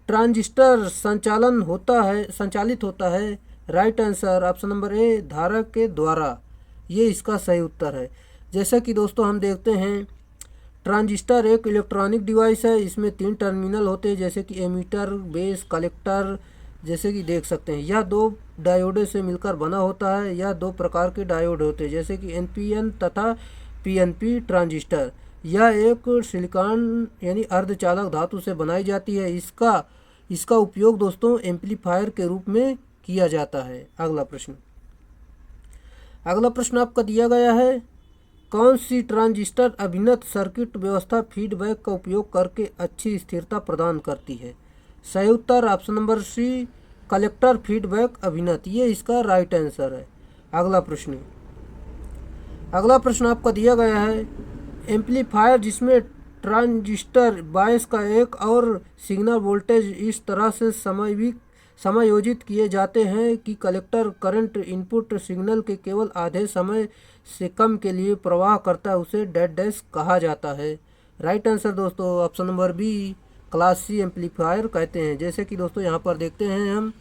ट्रांजिस्टर संचालित होता है। राइट आंसर ऑप्शन नंबर ए धारा के द्वारा, ये इसका सही उत्तर है। जैसा कि दोस्तों हम देखते हैं, ट्रांजिस्टर एक इलेक्ट्रॉनिक डिवाइस है, इसमें 3 टर्मिनल होते हैं, जैसे कि एमीटर, बेस, कलेक्टर। जैसे कि देख सकते हैं, यह 2 डायोडों से मिलकर बना होता है। यह 2 प्रकार के डायोड होते हैं, जैसे कि NPN तथा PNP ट्रांजिस्टर। यह एक सिलिकॉन यानी अर्धचालक धातु से बनाई जाती है। इसका उपयोग दोस्तों एम्पलीफायर के रूप में किया जाता है। अगला प्रश्न आपका दिया गया है, कौन सी ट्रांजिस्टर अभिन्नत सर्किट व्यवस्था फीडबैक का उपयोग करके अच्छी स्थिरता प्रदान करती है। सही उत्तर option number C collector feedback अभिनत, ये इसका राइट आंसर है। अगला प्रश्न आपका दिया गया है, एम्पलीफायर जिसमें ट्रांजिस्टर बायस का एक और सिग्नल वोल्टेज इस तरह से समायोजित किए जाते हैं कि कलेक्टर करंट इनपुट सिग्नल के केवल आधे समय से कम के लिए प्रवाह करता है, उसे डेड डैश कहा जाता है। राइट आंसर दोस्तों option number B class C amplifier कहते हैं। जैसे कि दोस्तों यहाँ पर देखते हैं हम,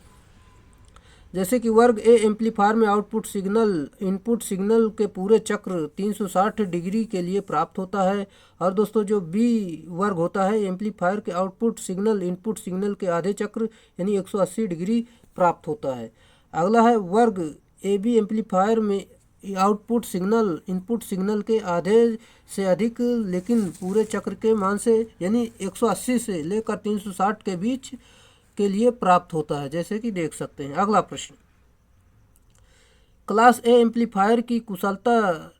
जैसे कि वर्ग ए एम्पलीफायर में आउटपुट सिग्नल इनपुट सिग्नल के पूरे चक्र 360 डिग्री के लिए प्राप्त होता है, और दोस्तों जो बी वर्ग होता है एम्पलीफायर के आउटपुट सिग्नल इनपुट सिग्नल के आधे चक्र यानी 180 डिग्री प्राप्त होता है। अगला है वर्ग ए बी एम्पलीफायर में आउटपुट सिग्नल इनपुट सिग्नल के आधे से अधिक लेकिन पूरे चक्र के मान से यानी 180 से लेकर 360 के बीच के लिए प्राप्त होता है, जैसे कि देख सकते हैं। अगला प्रश्न, क्लास ए एम्पलीफायर की कुशलता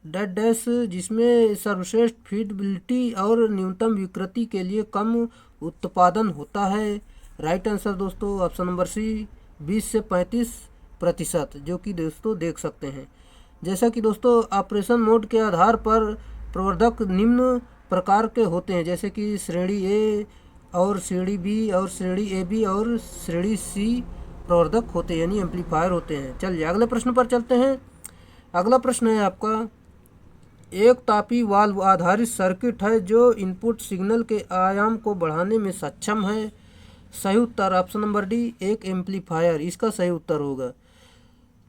डेड डैश जिसमें सर्वश्रेष्ठ फीडबिलिटी और न्यूनतम विकृति के लिए कम उत्पादन होता है। राइट आंसर दोस्तों ऑप्शन नंबर सी 20 से 35%, जो कि दोस्तों देख सकते हैं। जैसा कि दोस्तों ऑपरेशन मोड के आधार पर प्रवर्धक निम्न प्रकार के होते हैं, जैसे कि श्रेणी ए और श्रेणी बी और श्रेणी ए बी और श्रेणी सी प्रवर्धक होते हैं यानी एम्पलीफायर होते हैं। चलिए अगले प्रश्न पर चलते हैं। अगला प्रश्न है आपका, एक तापी वाल्व आधारित सर्किट है जो इनपुट सिग्नल के आयाम को बढ़ाने में सक्षम है। सही उत्तर ऑप्शन नंबर डी एक एम्पलीफायर, इसका सही उत्तर होगा।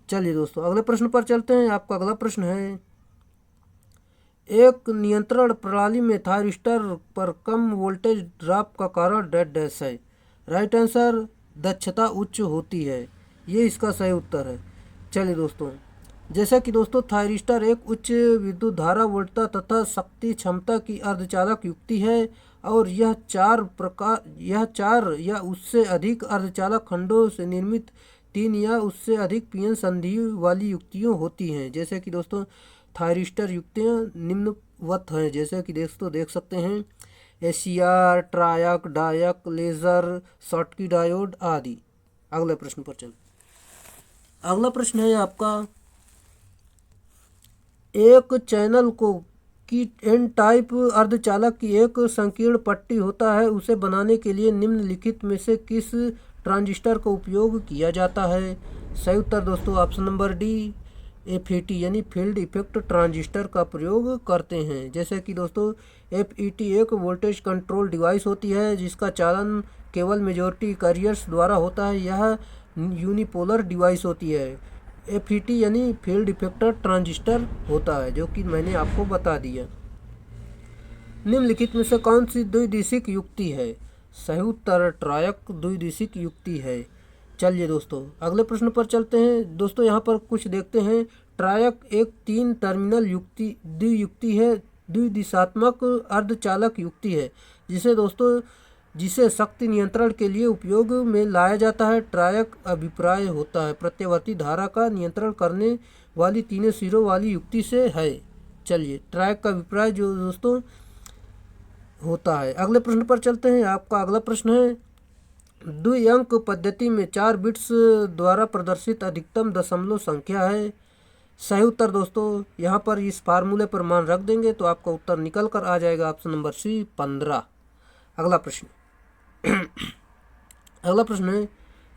चलिए दोस्तों अगले प्रश्न पर चलते हैं। आपका अगला प्रश्न है, एक नियंत्रण प्रणाली में थायरिस्टर पर कम वोल्टेज ड्रॉप का कारण डेड डैश है। राइट आंसर दक्षता उच्च होती है, ये इसका सही उत्तर है। चलिए दोस्तों, जैसा कि दोस्तों थायरिस्टर एक उच्च विद्युत धारा वोल्टता तथा शक्ति क्षमता की अर्धचालक युक्ति है, और यह चार या उससे अधिक अर्धचालक खंडों से निर्मित 3 या उससे अधिक पीएन संधि वाली युक्तियाँ होती हैं। जैसे कि दोस्तों थायरिस्टर युक्तियाँ निम्नवत हैं, जैसे कि दोस्तों देख सकते हैं, एसीआर, ट्रायक, डायक, लेजर, शॉटकी डायोड आदि। अगले प्रश्न पर चल। अगला प्रश्न है आपका, एक चैनल को की एन टाइप अर्धचालक की एक संकीर्ण पट्टी होता है, उसे बनाने के लिए निम्नलिखित में से किस ट्रांजिस्टर का उपयोग किया जाता है। सही उत्तर दोस्तों ऑप्शन नंबर डी FET यानी फील्ड इफेक्ट ट्रांजिस्टर का प्रयोग करते हैं। जैसे कि दोस्तों FET एक वोल्टेज कंट्रोल डिवाइस होती है जिसका चालन केवल मेजॉरिटी कैरियर्स द्वारा होता है। यह यूनिपोलर डिवाइस होती है। FET यानी फील्ड इफेक्टर ट्रांजिस्टर होता है, जो कि मैंने आपको बता दिया। निम्नलिखित में से कौन सी द्विदिशिक युक्ति है। सही उत्तर ट्रायक द्विदिशिक युक्ति है। चलिए दोस्तों अगले प्रश्न पर चलते हैं। दोस्तों यहाँ पर कुछ देखते हैं। ट्रायक एक 3 टर्मिनल द्वियुक्ति है, द्विदिशात्मक अर्धचालक युक्ति है, जिसे शक्ति नियंत्रण के लिए उपयोग में लाया जाता है। ट्रायक अभिप्राय होता है प्रत्यावर्ती धारा का नियंत्रण करने वाली 3 सिरों वाली युक्ति से है। चलिए ट्रायक का अभिप्राय जो दोस्तों होता है। अगले प्रश्न पर चलते हैं। आपका अगला प्रश्न है, द्विअंक पद्धति में 4 बिट्स द्वारा प्रदर्शित अधिकतम दशमलव संख्या है। सही उत्तर दोस्तों यहाँ पर इस फार्मूले पर मान रख देंगे तो आपका उत्तर निकल कर आ जाएगा ऑप्शन नंबर सी 15। अगला प्रश्न अगला प्रश्न है,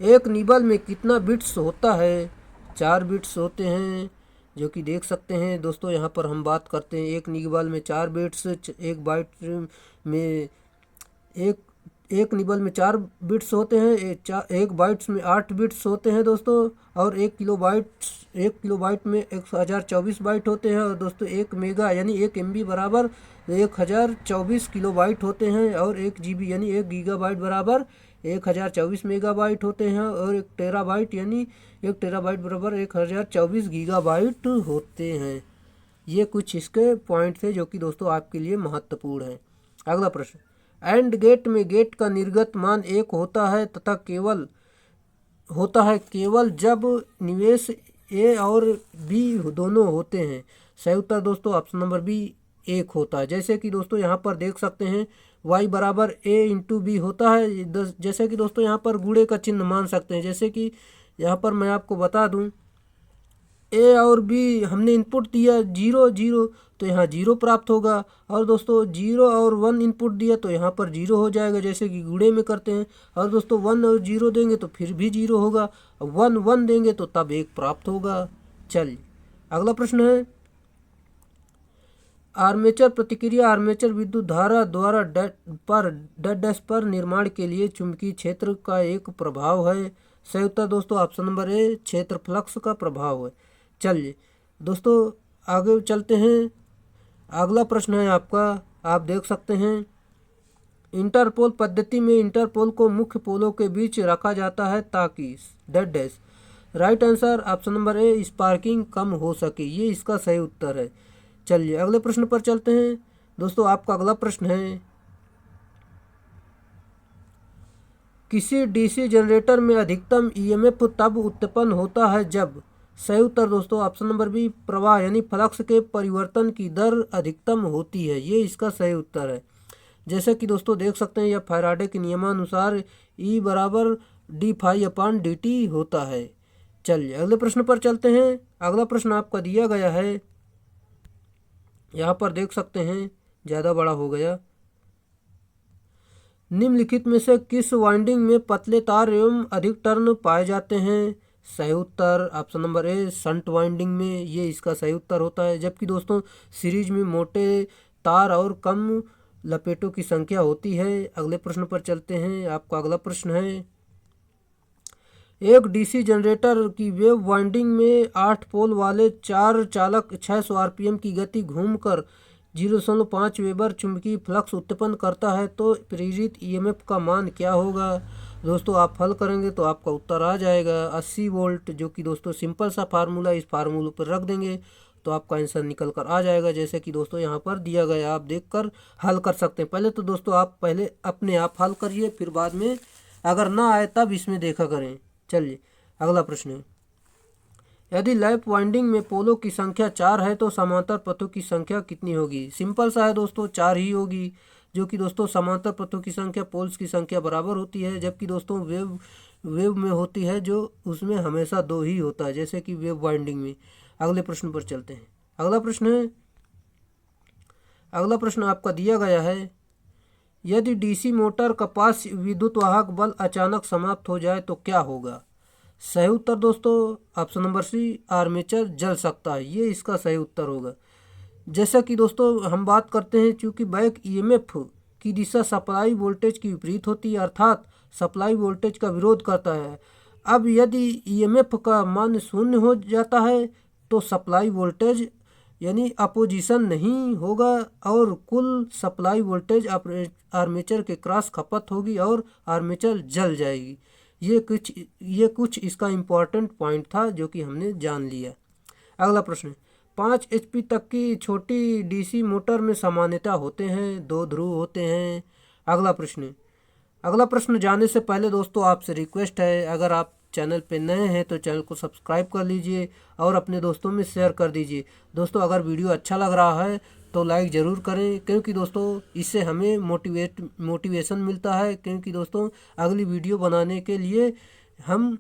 एक निबल में कितना बिट्स होता है। 4 बिट्स होते हैं, जो कि देख सकते हैं दोस्तों। यहाँ पर हम बात करते हैं एक निबल में 4 बिट्स, एक बाइट में एक निबल में 4 बिट्स होते हैं, एक बाइट्स में 8 बिट्स होते हैं दोस्तों, और 1 किलोबाइट में 1024 बाइट होते हैं। और दोस्तों 1 मेगा यानी 1 MB बराबर 1024 किलोबाइट होते हैं, और 1 GB यानी 1 गीगाबाइट बराबर 1024 मेगाबाइट होते हैं, और 1 टेराबाइट यानी 1 टेराबाइट बराबर 1024 गीगाबाइट होते हैं। ये कुछ इसके पॉइंट थे जो कि दोस्तों आपके लिए महत्वपूर्ण है। अगला प्रश्न, एंड गेट में गेट का निर्गत मान 1 होता है तथा केवल जब निवेश A और B दोनों होते हैं। सही उत्तर दोस्तों ऑप्शन नंबर बी 1 होता है। जैसे कि दोस्तों यहाँ पर देख सकते हैं, y बराबर a इंटू बी होता है। जैसे कि दोस्तों यहाँ पर गुणे का चिन्ह मान सकते हैं। जैसे कि यहाँ पर मैं आपको बता दूं, ए और बी हमने इनपुट दिया 0 0, तो यहाँ 0 प्राप्त होगा। और दोस्तों 0 और 1 इनपुट दिया तो यहाँ पर 0 हो जाएगा, जैसे कि गुणे में करते हैं। और दोस्तों 1 और 0 देंगे तो फिर भी 0 होगा, 1 1 देंगे तो तब 1 प्राप्त होगा। चलिए अगला प्रश्न है, आर्मेचर प्रतिक्रिया आर्मेचर विद्युत धारा द्वारा डैश पर निर्माण के लिए चुंबकीय क्षेत्र का एक प्रभाव है। सही उत्तर दोस्तों ऑप्शन नंबर ए, क्षेत्र फ्लक्स का प्रभाव है। चलिए दोस्तों आगे चलते हैं। अगला प्रश्न है आपका, आप देख सकते हैं, इंटरपोल पद्धति में इंटरपोल को मुख्य पोलों के बीच रखा जाता है ताकि dash. Right answer option number A, sparking कम हो सके। ये इसका सही उत्तर है। चलिए अगले प्रश्न पर चलते हैं। दोस्तों आपका अगला प्रश्न है, किसी डीसी जनरेटर में अधिकतम ईएमएफ तब उत्पन्न होता है जब। सही उत्तर दोस्तों ऑप्शन नंबर बी, प्रवाह यानी फ्लक्स के परिवर्तन की दर अधिकतम होती है। ये इसका सही उत्तर है। जैसे कि दोस्तों देख सकते हैं, यह फैराडे के नियमानुसार E बराबर d∅dt होता है। चलिए अगले प्रश्न पर चलते हैं। अगला प्रश्न आपका दिया गया है, यहाँ पर देख सकते हैं, ज़्यादा बड़ा हो गया। निम्नलिखित में से किस वाइंडिंग में पतले तार एवं अधिक टर्न पाए जाते हैं। सही उत्तर option number A, shunt winding में। ये इसका सही उत्तर होता है। जबकि दोस्तों सीरीज में मोटे तार और कम लपेटों की संख्या होती है। अगले प्रश्न पर चलते हैं। आपका अगला प्रश्न है, एक डीसी जनरेटर की वेव वाइंडिंग में 8 पोल वाले 4 चालक 600 आरपीएम की गति घूमकर 0.5 वेबर चुंबकीय फ्लक्स उत्पन्न करता है, तो प्रेरित ईएमएफ का मान क्या होगा। दोस्तों आप हल करेंगे तो आपका उत्तर आ जाएगा 80 वोल्ट, जो कि दोस्तों सिंपल सा फार्मूला, इस फार्मूले पर रख देंगे तो आपका आंसर निकल कर आ जाएगा। जैसे कि दोस्तों यहाँ पर दिया गया, आप देखकर हल कर सकते हैं। पहले तो दोस्तों आप पहले अपने आप हल करिए, फिर बाद में अगर ना आए तब इसमें देखा करें। चलिए अगला प्रश्न है, यदि लैप वाइंडिंग में पोलों की संख्या 4 है तो समांतर पथों की संख्या कितनी होगी। सिंपल सा है दोस्तों, 4 ही होगी, जो कि दोस्तों समांतर पथों की संख्या पोल्स की संख्या बराबर होती है। जबकि दोस्तों वेव में होती है जो उसमें हमेशा 2 ही होता है, जैसे कि वेव वाइंडिंग में। अगले प्रश्न पर चलते हैं। अगला प्रश्न आपका दिया गया है, यदि डीसी मोटर का पास विद्युत वाहक बल अचानक समाप्त हो जाए तो क्या होगा। सही उत्तर दोस्तों ऑप्शन नंबर सी, आर्मेचर जल सकता है। ये इसका सही उत्तर होगा। जैसा कि दोस्तों हम बात करते हैं, चूंकि बैक ईएमएफ की दिशा सप्लाई वोल्टेज की विपरीत होती है, अर्थात सप्लाई वोल्टेज का विरोध करता है। अब यदि ईएमएफ का मान 0 हो जाता है तो सप्लाई वोल्टेज यानी अपोजिशन नहीं होगा और कुल सप्लाई वोल्टेज आर्मेचर के क्रॉस खपत होगी और आर्मेचर जल जाएगी। ये कुछ इसका इम्पोर्टेंट पॉइंट था जो कि हमने जान लिया। अगला प्रश्न, 5 HP तक की छोटी डीसी मोटर में सामान्यतः होते हैं 2 ध्रुव होते हैं। अगला प्रश्न जाने से पहले दोस्तों आपसे रिक्वेस्ट है, अगर आप चैनल पे नए हैं तो चैनल को सब्सक्राइब कर लीजिए और अपने दोस्तों में शेयर कर दीजिए। दोस्तों अगर वीडियो अच्छा लग रहा है तो लाइक ज़रूर करें, क्योंकि दोस्तों इससे हमें मोटिवेशन मिलता है, क्योंकि दोस्तों अगली वीडियो बनाने के लिए हम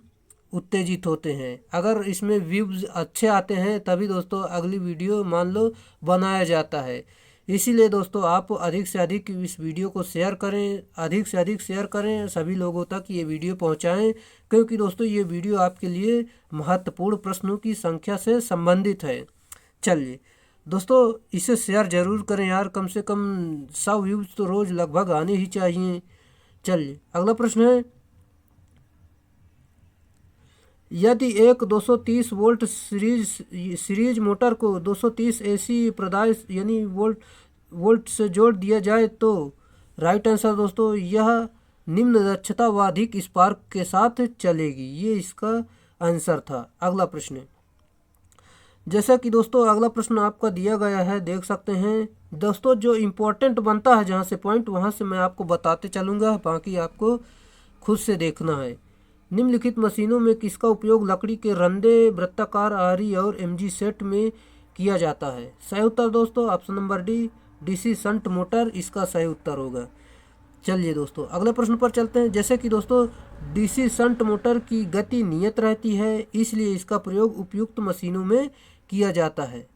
उत्तेजित होते हैं। अगर इसमें व्यूज़ अच्छे आते हैं तभी दोस्तों अगली वीडियो मान लो बनाया जाता है। इसीलिए दोस्तों आप अधिक से अधिक इस वीडियो को शेयर करें, अधिक से अधिक शेयर करें, सभी लोगों तक ये वीडियो पहुंचाएं, क्योंकि दोस्तों ये वीडियो आपके लिए महत्वपूर्ण प्रश्नों की संख्या से संबंधित है। चलिए दोस्तों इसे शेयर ज़रूर करें यार, कम से कम 100 व्यूज़ तो रोज़ लगभग आने ही चाहिए। चलिए अगला प्रश्न है, यदि एक 230 वोल्ट सीरीज मोटर को 230 AC प्रदाय यानी वोल्ट से जोड़ दिया जाए तो। राइट आंसर दोस्तों, यह निम्न दक्षता व अधिक स्पार्क के साथ चलेगी। ये इसका आंसर था। अगला प्रश्न, जैसा कि दोस्तों अगला प्रश्न आपका दिया गया है, देख सकते हैं दोस्तों, जो इम्पोर्टेंट बनता है जहाँ से पॉइंट वहाँ से मैं आपको बताते चलूँगा, बाकी आपको खुद से देखना है। निम्नलिखित मशीनों में किसका उपयोग लकड़ी के रंधे, वृत्ताकार आरी और MG सेट में किया जाता है। सही उत्तर दोस्तों option number D, DC shunt motor इसका सही उत्तर होगा। चलिए दोस्तों अगले प्रश्न पर चलते हैं। जैसे कि दोस्तों डीसी शंट मोटर की गति नियत रहती है, इसलिए इसका प्रयोग उपयुक्त मशीनों में किया जाता है।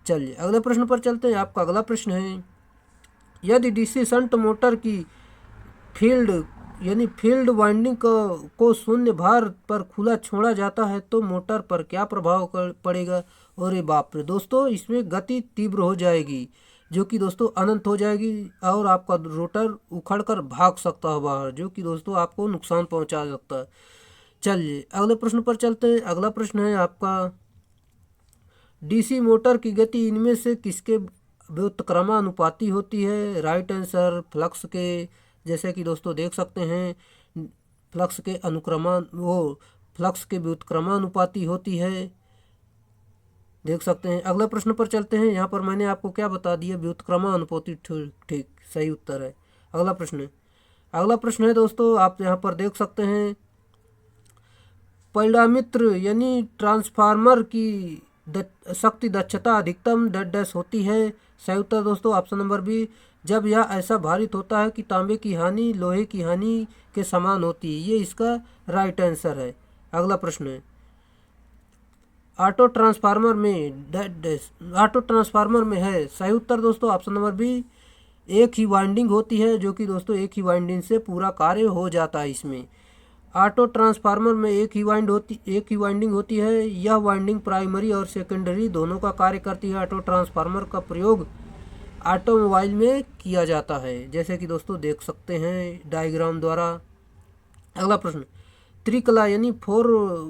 चलिए अगले प्रश्न पर चलते हैं। आपका अगला प्रश्न है, यदि डीसी शंट मोटर की फील्ड वाइंडिंग को शून्य भार पर खुला छोड़ा जाता है तो मोटर पर क्या प्रभाव पड़ेगा? और बाप रे दोस्तों, इसमें गति तीव्र हो जाएगी, जो कि दोस्तों अनंत हो जाएगी और आपका रोटर उखड़कर भाग सकता है बाहर, जो कि दोस्तों आपको नुकसान पहुंचा सकता है। चलिए अगले प्रश्न पर चलते हैं। अगला प्रश्न है आपका, डीसी मोटर की गति इनमें से किसके व्युत्क्रमानुपाती होती है? राइट आंसर फ्लक्स के। जैसे कि दोस्तों देख सकते हैं फ्लक्स के व्युत्क्रमानुपाती होती है, देख सकते हैं। अगला प्रश्न पर चलते हैं। यहाँ पर मैंने आपको क्या बता दिया, व्युत्क्रमानुपाती, ठीक सही उत्तर है। अगला प्रश्न है दोस्तों, आप यहाँ पर देख सकते हैं परिणामित्र यानी ट्रांसफार्मर की शक्ति दक्षता अधिकतम डैश होती है। सही उत्तर दोस्तों ऑप्शन नंबर बी, जब यह ऐसा भारित होता है कि तांबे की हानि लोहे की हानि के समान होती है। ये इसका राइट आंसर है। अगला प्रश्न है, ऑटो ट्रांसफार्मर में है। सही उत्तर दोस्तों ऑप्शन नंबर बी, एक ही वाइंडिंग होती है, जो कि दोस्तों एक ही वाइंडिंग से पूरा कार्य हो जाता है। इसमें ऑटो ट्रांसफार्मर में एक ही वाइंडिंग होती है। यह वाइंडिंग प्राइमरी और सेकेंडरी दोनों का कार्य करती है। ऑटो ट्रांसफार्मर का प्रयोग ऑटोमोबाइल में किया जाता है, जैसे कि दोस्तों देख सकते हैं डायग्राम द्वारा। अगला प्रश्न, त्रिकला यानी 4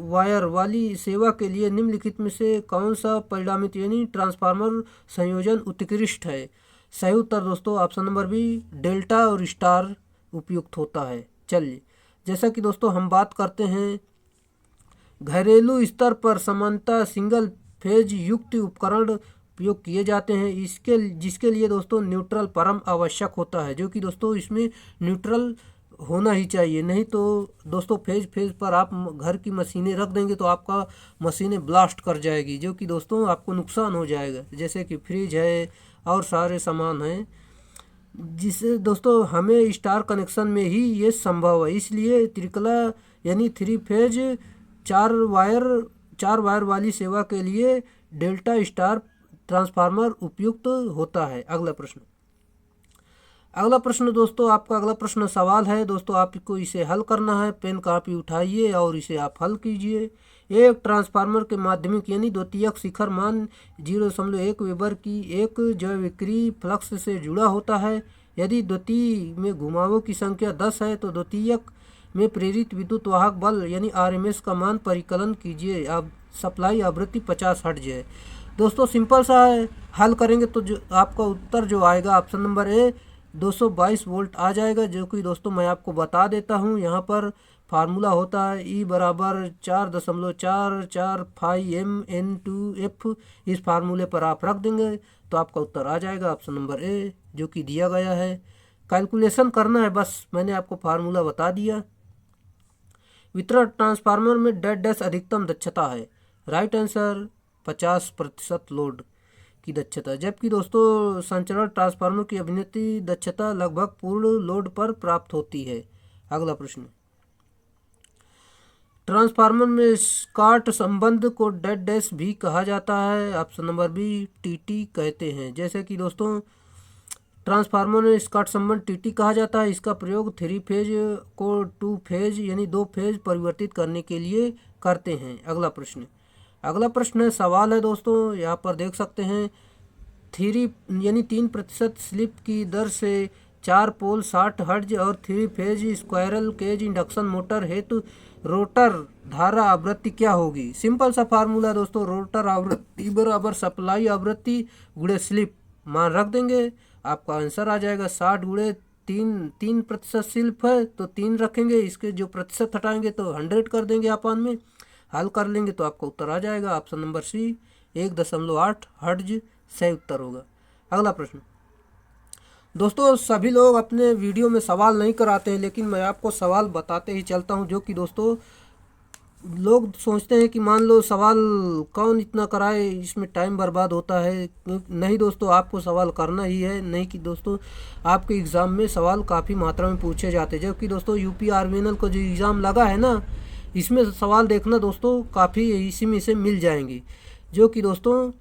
वायर वाली सेवा के लिए निम्नलिखित में से कौन सा परिणामित यानी ट्रांसफार्मर संयोजन उत्कृष्ट है? सही उत्तर दोस्तों ऑप्शन नंबर बी, डेल्टा और स्टार उपयुक्त होता है। चलिए जैसा कि दोस्तों हम बात करते हैं घरेलू स्तर पर सामान्यतः सिंगल फेज युक्त उपकरण उपयोग किए जाते हैं, जिसके लिए दोस्तों न्यूट्रल परम आवश्यक होता है, जो कि दोस्तों इसमें न्यूट्रल होना ही चाहिए। नहीं तो दोस्तों फेज पर आप घर की मशीनें रख देंगे तो आपका मशीनें ब्लास्ट कर जाएगी, जो कि दोस्तों आपको नुकसान हो जाएगा। जैसे कि फ्रिज है और सारे सामान हैं, जिससे दोस्तों हमें स्टार कनेक्शन में ही ये संभव है। इसलिए त्रिकला यानी 3 फेज 4 वायर वाली सेवा के लिए डेल्टा स्टार ट्रांसफार्मर उपयुक्त होता है। अगला प्रश्न दोस्तों, आपका अगला प्रश्न सवाल है दोस्तों, आपको इसे हल करना है। पेन कापी उठाइए और इसे आप हल कीजिए। एक ट्रांसफार्मर के माध्यमिक यानी द्वितीयक शिखर मान 0.1 वेबर की एक जविक्रीय फ्लक्स से जुड़ा होता है। यदि द्वितीय में घुमावों की संख्या 10 है तो द्वितीयक में प्रेरित विद्युत वाहक बल यानी RMS का मान परिकलन कीजिए। अब सप्लाई आवृत्ति 50 हर्ट्ज है। दोस्तों सिंपल सा है, हल करेंगे तो जो आपका उत्तर जो आएगा ऑप्शन नंबर ए 222 वोल्ट आ जाएगा, जो कि दोस्तों मैं आपको बता देता हूँ। यहाँ पर फार्मूला होता है E बराबर 4.445 M/F। इस फार्मूले पर आप रख देंगे तो आपका उत्तर आ जाएगा ऑप्शन नंबर ए, जो कि दिया गया है। कैलकुलेशन करना है बस, मैंने आपको फार्मूला बता दिया। वितरण ट्रांसफार्मर में डैश अधिकतम दक्षता है। राइट आंसर 50% लोड की दक्षता, जबकि दोस्तों संचरण ट्रांसफार्मर की अभिनति दक्षता लगभग पूर्ण लोड पर प्राप्त होती है। अगला प्रश्न, ट्रांसफार्मर में स्कॉट संबंध को डैश भी कहा जाता है। ऑप्शन नंबर बी, TT कहते हैं। जैसे कि दोस्तों ट्रांसफार्मर में स्कॉट संबंध TT कहा जाता है। इसका प्रयोग 3 फेज को 2 फेज यानी 2 फेज परिवर्तित करने के लिए करते हैं। अगला प्रश्न है सवाल है दोस्तों, यहाँ पर देख सकते हैं 3% स्लिप की दर से 4 पोल 60 हर्ट्ज और 3 phase squirrel cage induction motor हेतु रोटर धारा आवृत्ति क्या होगी? सिंपल सा फार्मूला दोस्तों, रोटर आवृत्ति बराबर सप्लाई आवृत्ति गुणे स्लिप, मान रख देंगे, आपका आंसर आ जाएगा 60 गुणे 3% स्लिप है तो 3 रखेंगे, इसके जो प्रतिशत हटाएंगे तो 100 कर देंगे अपान में, हल कर लेंगे तो आपका उत्तर आ जाएगा ऑप्शन नंबर सी 1.8 हर्ट्ज सही उत्तर होगा। अगला प्रश्न दोस्तों, सभी लोग अपने वीडियो में सवाल नहीं कराते हैं, लेकिन मैं आपको सवाल बताते ही चलता हूं, जो कि दोस्तों लोग सोचते हैं कि मान लो सवाल कौन इतना कराए, इसमें टाइम बर्बाद होता है। नहीं दोस्तों, आपको सवाल करना ही है। नहीं कि दोस्तों आपके एग्ज़ाम में सवाल काफ़ी मात्रा में पूछे जाते हैं, जबकि दोस्तों यूपी आरवीएनएल को जो एग्ज़ाम लगा है ना, इसमें सवाल देखना दोस्तों काफ़ी इसी में से मिल जाएंगे, जो कि दोस्तों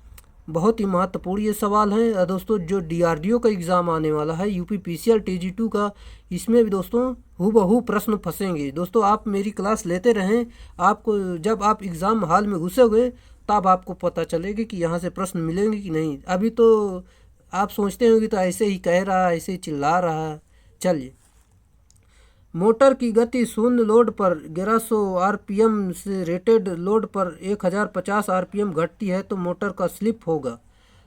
बहुत ही महत्वपूर्ण ये सवाल हैं। और दोस्तों जो डीआरडीओ का एग्ज़ाम आने वाला है यूपी पीसीआर टीजी2 का, इसमें भी दोस्तों हूबहू प्रश्न फंसेंगे। दोस्तों आप मेरी क्लास लेते रहें, आपको जब आप एग्ज़ाम हॉल में घुसोगे तब आपको पता चलेगा कि यहाँ से प्रश्न मिलेंगे कि नहीं। अभी तो आप सोचते होंगे तो ऐसे ही कह रहा है, ऐसे ही चिल्ला रहा है। चलिए, मोटर की गति शून्य लोड पर 1100 आरपीएम से रेटेड लोड पर 1050 आरपीएम घटती है तो मोटर का स्लिप होगा।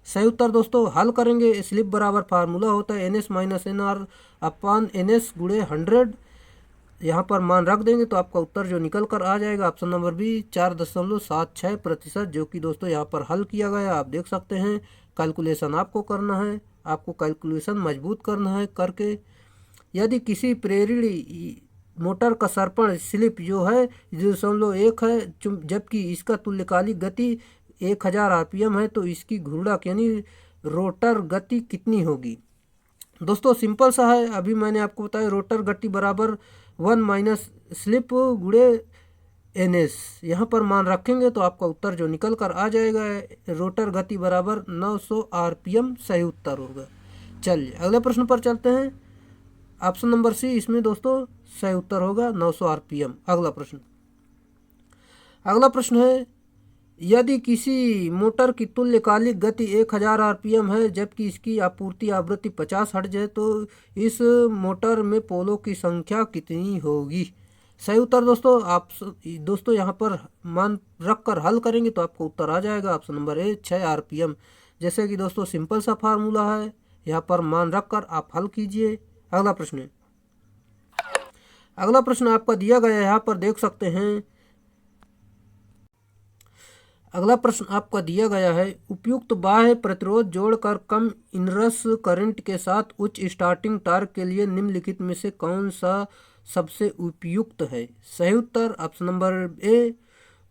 सही उत्तर दोस्तों हल करेंगे। स्लिप बराबर फार्मूला होता है NS - NR अपान NS गुणे 100। यहाँ पर मान रख देंगे तो आपका उत्तर जो निकल कर आ जाएगा ऑप्शन नंबर बी 4.76%, जो कि दोस्तों यहाँ पर हल किया गया आप देख सकते हैं। कैलकुलेशन आपको करना है, आपको कैलकुलेशन मजबूत करना है करके। यदि किसी प्रेरित मोटर का सर्पण स्लिप जो है 0.1 है, जबकि इसका तुल्यकालिक गति 1000 आरपीएम है, तो इसकी घूर्णक यानी रोटर गति कितनी होगी। दोस्तों सिंपल सा है, अभी मैंने आपको बताया रोटर गति बराबर 1 माइनस स्लिप गुणे NS। यहाँ पर मान रखेंगे तो आपका उत्तर जो निकल कर आ जाएगा रोटर गति बराबर 900 आरपीएम सही उत्तर होगा। चलिए अगले प्रश्न पर चलते हैं। ऑप्शन नंबर सी इसमें दोस्तों सही उत्तर होगा 900 आरपीएम। अगला प्रश्न है, यदि किसी मोटर की तुल्यकालिक गति 1000 आरपीएम है जबकि इसकी आपूर्ति आवृत्ति 50 हर्ट्ज है, तो इस मोटर में पोलों की संख्या कितनी होगी। सही उत्तर दोस्तों यहाँ पर मान रख कर हल करेंगे तो आपको उत्तर आ जाएगा ऑप्शन नंबर ए 6 आरपीएम। जैसे कि दोस्तों सिंपल सा फार्मूला है, यहाँ पर मान रख कर आप हल कीजिए। अगला प्रश्न आपका दिया गया है, यहाँ पर देख सकते हैं। अगला प्रश्न आपका दिया गया है, उपयुक्त बाह्य प्रतिरोध जोड़कर कम इनरस करंट के साथ उच्च स्टार्टिंग टॉर्क के लिए निम्नलिखित में से कौन सा सबसे उपयुक्त है। सही उत्तर option number A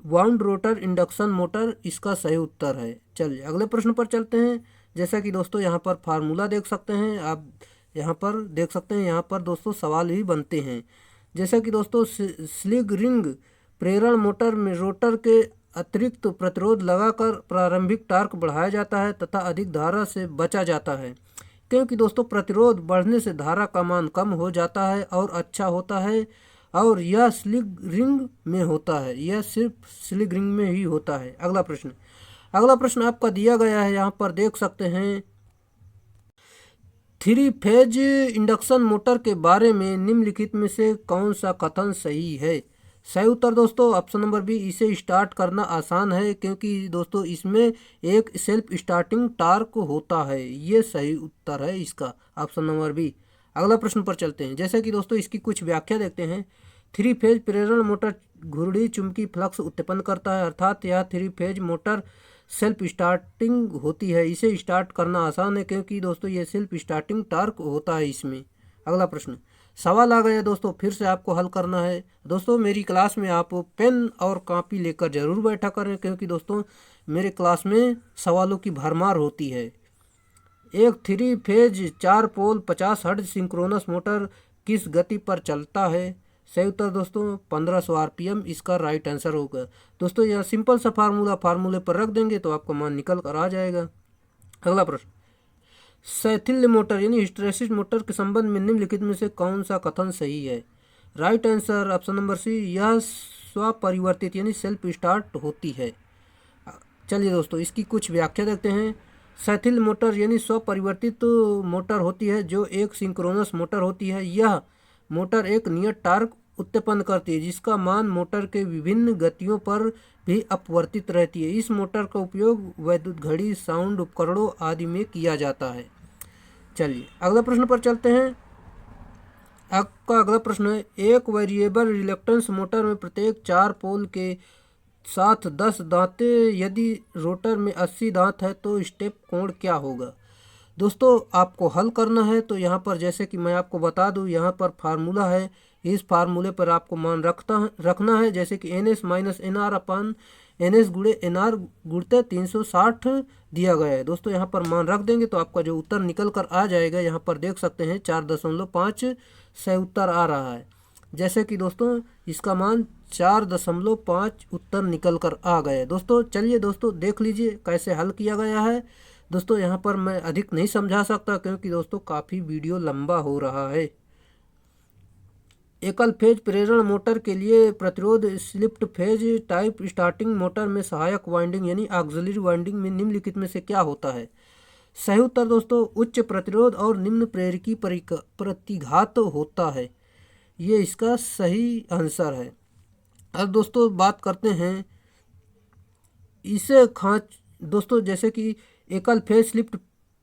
wound rotor induction motor इसका सही उत्तर है। चलिए अगले प्रश्न पर चलते हैं। जैसा कि दोस्तों यहाँ पर फार्मूला देख सकते हैं, आप यहाँ पर देख सकते हैं, यहाँ पर दोस्तों सवाल भी बनते हैं। जैसा कि दोस्तों स्लिग रिंग प्रेरण मोटर में रोटर के अतिरिक्त प्रतिरोध लगाकर प्रारंभिक टॉर्क बढ़ाया जाता है तथा अधिक धारा से बचा जाता है, क्योंकि दोस्तों प्रतिरोध बढ़ने से धारा का मान कम हो जाता है और अच्छा होता है, और यह स्लिग रिंग में होता है, यह सिर्फ स्लिग रिंग में ही होता है। अगला प्रश्न आपका दिया गया है, यहाँ पर देख सकते हैं। 3 फेज इंडक्शन मोटर के बारे में निम्नलिखित में से कौन सा कथन सही है। सही उत्तर दोस्तों ऑप्शन नंबर बी, इसे स्टार्ट करना आसान है क्योंकि दोस्तों इसमें एक सेल्फ स्टार्टिंग टॉर्क होता है। ये सही उत्तर है इसका ऑप्शन नंबर बी। अगला प्रश्न पर चलते हैं। जैसे कि दोस्तों इसकी कुछ व्याख्या देखते हैं। 3 फेज प्रेरण मोटर घूर्णी चुंबकीय फ्लक्स उत्पन्न करता है, अर्थात यह 3 फेज मोटर सेल्फ स्टार्टिंग होती है। इसे स्टार्ट करना आसान है क्योंकि दोस्तों ये सेल्फ स्टार्टिंग टॉर्क होता है इसमें। अगला प्रश्न सवाल आ गया दोस्तों, फिर से आपको हल करना है। दोस्तों मेरी क्लास में आप पेन और कॉपी लेकर जरूर बैठा करें, क्योंकि दोस्तों मेरे क्लास में सवालों की भरमार होती है। एक 3 फेज 4 पोल 50 हर्ट्ज सिंक्रोनस मोटर किस गति पर चलता है। सही उत्तर दोस्तों 1500 आरपीएम इसका राइट आंसर होगा। दोस्तों यह सिंपल सा फार्मूले पर रख देंगे तो आपका मान निकल कर आ जाएगा। अगला प्रश्न, शैथिल्य मोटर यानी हिस्टैरिसीस मोटर के संबंध में निम्नलिखित में से कौन सा कथन सही है। Right answer option number C, यह स्वपरिवर्तित यानी सेल्फ स्टार्ट होती है। चलिए दोस्तों इसकी कुछ व्याख्या देखते हैं। शैथिल्य मोटर यानी स्वपरिवर्तित मोटर होती है जो एक सिंक्रोनस मोटर होती है। यह मोटर एक नियत टॉर्क उत्पन्न करती है जिसका मान मोटर के विभिन्न गतियों पर भी अपवर्तित रहती है। इस मोटर का उपयोग वैद्युत घड़ी, साउंड उपकरणों आदि में किया जाता है। चलिए अगला प्रश्न पर चलते हैं। आपका अगला प्रश्न है, एक वेरिएबल रिलक्टेंस मोटर में प्रत्येक 4 पोल के साथ 10 दांतें, यदि रोटर में 80 दांत है तो स्टेप कोण क्या होगा। दोस्तों आपको हल करना है तो यहाँ पर जैसे कि मैं आपको बता दूँ, यहाँ पर फार्मूला है इस फार्मूले पर आपको मान रखना है, जैसे कि NS माइनस NR अपन NS गुणे NR गुणते 360 दिया गया है। दोस्तों यहाँ पर मान रख देंगे तो आपका जो उत्तर निकल कर आ जाएगा, यहाँ पर देख सकते हैं 4.5 सही उत्तर आ रहा है। जैसे कि दोस्तों इसका मान 4.5 उत्तर निकल कर आ गए। दोस्तों चलिए दोस्तों देख लीजिए कैसे हल किया गया है। दोस्तों यहाँ पर मैं अधिक नहीं समझा सकता क्योंकि दोस्तों काफ़ी वीडियो लंबा हो रहा है। एकल फेज प्रेरण मोटर के लिए प्रतिरोध slipped phase type starting motor में सहायक वाइंडिंग यानी ऑक्सिलरी वाइंडिंग में निम्नलिखित में से क्या होता है? सही उत्तर दोस्तों उच्च प्रतिरोध और निम्न प्रेरकी प्रतिघात होता है। ये इसका सही आंसर है। अब दोस्तों बात करते हैं इसे दोस्तों जैसे कि एकल फेज स्लिप्ट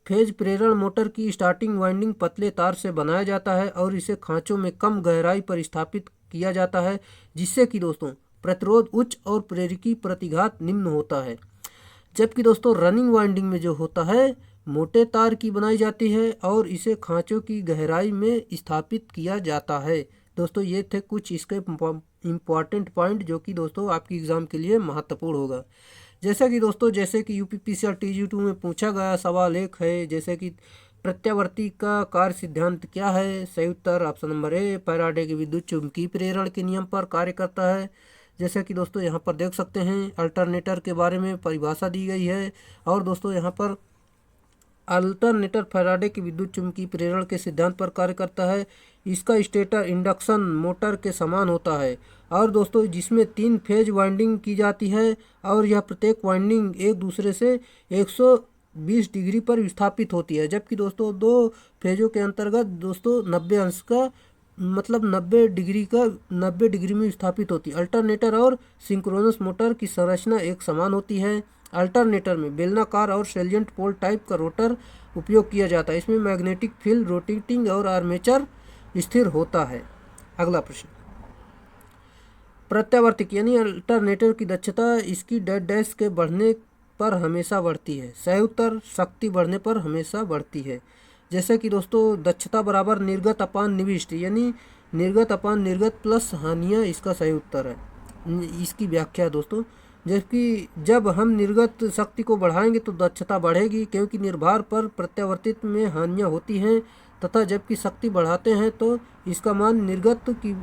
फेज प्रेरण मोटर की स्टार्टिंग वाइंडिंग पतले तार से बनाया जाता है और इसे खांचों में कम गहराई पर स्थापित किया जाता है, जिससे कि दोस्तों प्रतिरोध उच्च और प्रेरकी प्रतिघात निम्न होता है। जबकि दोस्तों रनिंग वाइंडिंग में जो होता है मोटे तार की बनाई जाती है और इसे खांचों की गहराई में स्थापित किया जाता है। दोस्तों ये थे कुछ इसके इम्पॉर्टेंट पॉइंट जो कि दोस्तों आपकी एग्ज़ाम के लिए महत्वपूर्ण होगा। जैसे कि दोस्तों यूपीपीसीआर TG2 में पूछा गया सवाल एक है, जैसे कि प्रत्यावर्ती का कार्य सिद्धांत क्या है? सही उत्तर ऑप्शन नंबर ए फैराडे के विद्युत चुंबकीय प्रेरण के नियम पर कार्य करता है। जैसे कि दोस्तों यहाँ पर देख सकते हैं अल्टरनेटर के बारे में परिभाषा दी गई है और दोस्तों यहाँ पर अल्टरनेटर फैराडे की विद्युत चुम्बकीय प्रेरण के सिद्धांत पर कार्य करता है। इसका स्टेटर इंडक्शन मोटर के समान होता है और दोस्तों जिसमें 3 फेज वाइंडिंग की जाती है और यह प्रत्येक वाइंडिंग एक दूसरे से 120 डिग्री पर विस्थापित होती है। जबकि दोस्तों 2 फेजों के अंतर्गत दोस्तों 90 अंश का मतलब 90 डिग्री में विस्थापित होती है। अल्टरनेटर और सिंक्रोनस मोटर की संरचना एक समान होती है। अल्टरनेटर में बेलनाकार और सेलिएंट पोल टाइप का रोटर उपयोग किया जाता है। इसमें मैग्नेटिक फील्ड रोटेटिंग और आर्मेचर स्थिर होता है। अगला प्रश्न, प्रत्यावर्तक यानी अल्टरनेटर की दक्षता इसकी डेड डैश के बढ़ने पर हमेशा बढ़ती है। सही उत्तर शक्ति बढ़ने पर हमेशा बढ़ती है। जैसे कि दोस्तों दक्षता बराबर निर्गत अपान निविष्ट यानी निर्गत अपान निर्गत प्लस हानियाँ इसका सही उत्तर है। इसकी व्याख्या दोस्तों, जबकि जब हम निर्गत शक्ति को बढ़ाएंगे तो दक्षता बढ़ेगी क्योंकि निर्भार पर प्रत्यावर्तित में हानियाँ होती हैं, तथा जबकि शक्ति बढ़ाते हैं तो इसका मान निर्गत की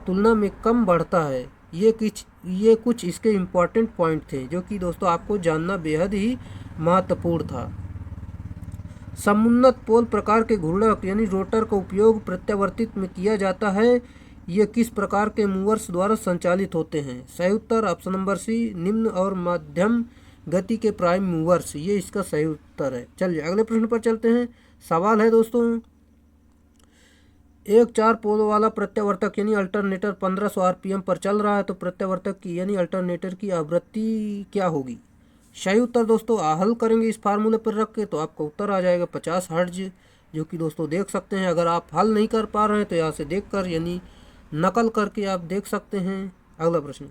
तुलना में कम बढ़ता है। ये कुछ इसके इम्पॉर्टेंट पॉइंट थे जो कि दोस्तों आपको जानना बेहद ही महत्वपूर्ण था। समुन्नत पोल प्रकार के घूर्णक यानी रोटर का उपयोग प्रत्यावर्तित में किया जाता है। ये किस प्रकार के मूवर्स द्वारा संचालित होते हैं? सही उत्तर ऑप्शन नंबर सी निम्न और मध्यम गति के प्राइम मूवर्स, ये इसका सही उत्तर है। चलिए अगले प्रश्न पर चलते हैं। सवाल है दोस्तों, एक 4 पोल वाला प्रत्यावर्तक यानी अल्टरनेटर 1500 RPM पर चल रहा है तो प्रत्यावर्तक की यानी अल्टरनेटर की आवृत्ति क्या होगी? सही उत्तर दोस्तों हल करेंगे इस फार्मूले पर रख के तो आपका उत्तर आ जाएगा 50 हर्ट्ज, जो कि दोस्तों देख सकते हैं। अगर आप हल नहीं कर पा रहे हैं तो यहाँ से देख कर यानी नकल करके आप देख सकते हैं। अगला प्रश्न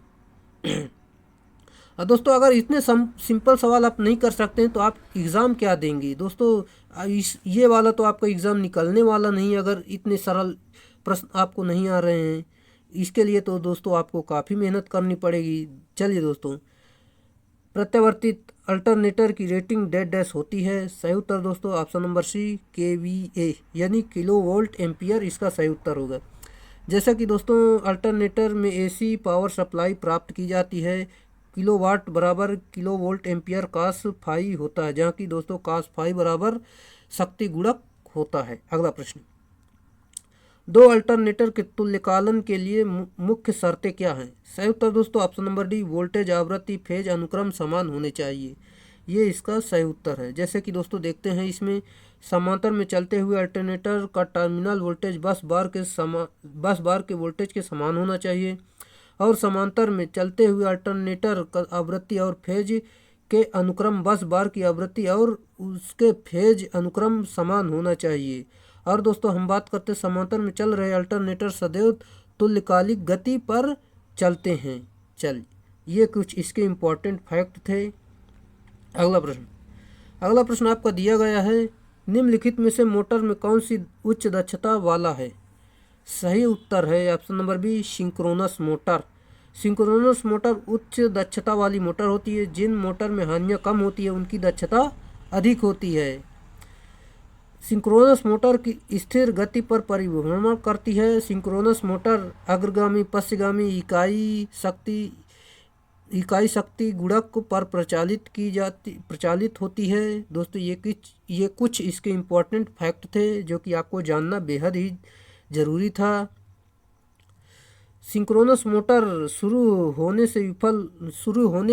दोस्तों अगर इतने सिंपल सवाल आप नहीं कर सकते हैं तो आप एग्ज़ाम क्या देंगे? दोस्तों ये वाला तो आपका एग्ज़ाम निकलने वाला नहीं अगर इतने सरल प्रश्न आपको नहीं आ रहे हैं। इसके लिए तो दोस्तों आपको काफ़ी मेहनत करनी पड़ेगी। चलिए दोस्तों, प्रत्यावर्तित अल्टरनेटर की रेटिंग डेड डैश होती है। सही उत्तर दोस्तों ऑप्शन नंबर सी KVA यानी किलो वोल्ट एम्पियर इसका सही उत्तर होगा। जैसा कि दोस्तों अल्टरनेटर में AC पावर सप्लाई प्राप्त की जाती है। किलोवाट बराबर kilovolt ampere cos phi होता है, जहाँ की दोस्तों cos फाई बराबर शक्ति गुणक होता है। अगला प्रश्न, 2 अल्टरनेटर के तुल्यकालन के लिए मुख्य शर्तें क्या हैं? सही उत्तर दोस्तों ऑप्शन नंबर डी वोल्टेज आवृत्ति फेज अनुक्रम समान होने चाहिए, ये इसका सही उत्तर है। जैसे कि दोस्तों देखते हैं इसमें समांतर में चलते हुए अल्टरनेटर का टर्मिनल वोल्टेज बस बार के वोल्टेज के समान होना चाहिए और समांतर में चलते हुए अल्टरनेटर का आवृत्ति और फेज के अनुक्रम बस बार की आवृत्ति और उसके फेज अनुक्रम समान होना चाहिए। और दोस्तों हम बात करते समांतर में चल रहे अल्टरनेटर सदैव तुल्यकालिक गति पर चलते हैं। चलिए ये कुछ इसके इम्पोर्टेंट फैक्ट थे। अगला प्रश्न आपका दिया गया है, निम्नलिखित में से मोटर में कौन सी उच्च दक्षता वाला है? सही उत्तर है option number B, synchronous motor. Synchronous motor उच्च दक्षता वाली मोटर होती है। जिन मोटर में हानियाँ कम होती है उनकी दक्षता अधिक होती है। सिंक्रोनस मोटर की स्थिर गति पर परिभ्रमण करती है। सिंक्रोनस मोटर अग्रगामी पश्चगामी इकाई शक्ति गुणक पर प्रचालित होती है। दोस्तों ये कुछ इसके इम्पोर्टेंट फैक्ट थे जो कि आपको जानना बेहद ही ज़रूरी था। सिंक्रोनस मोटर शुरू होने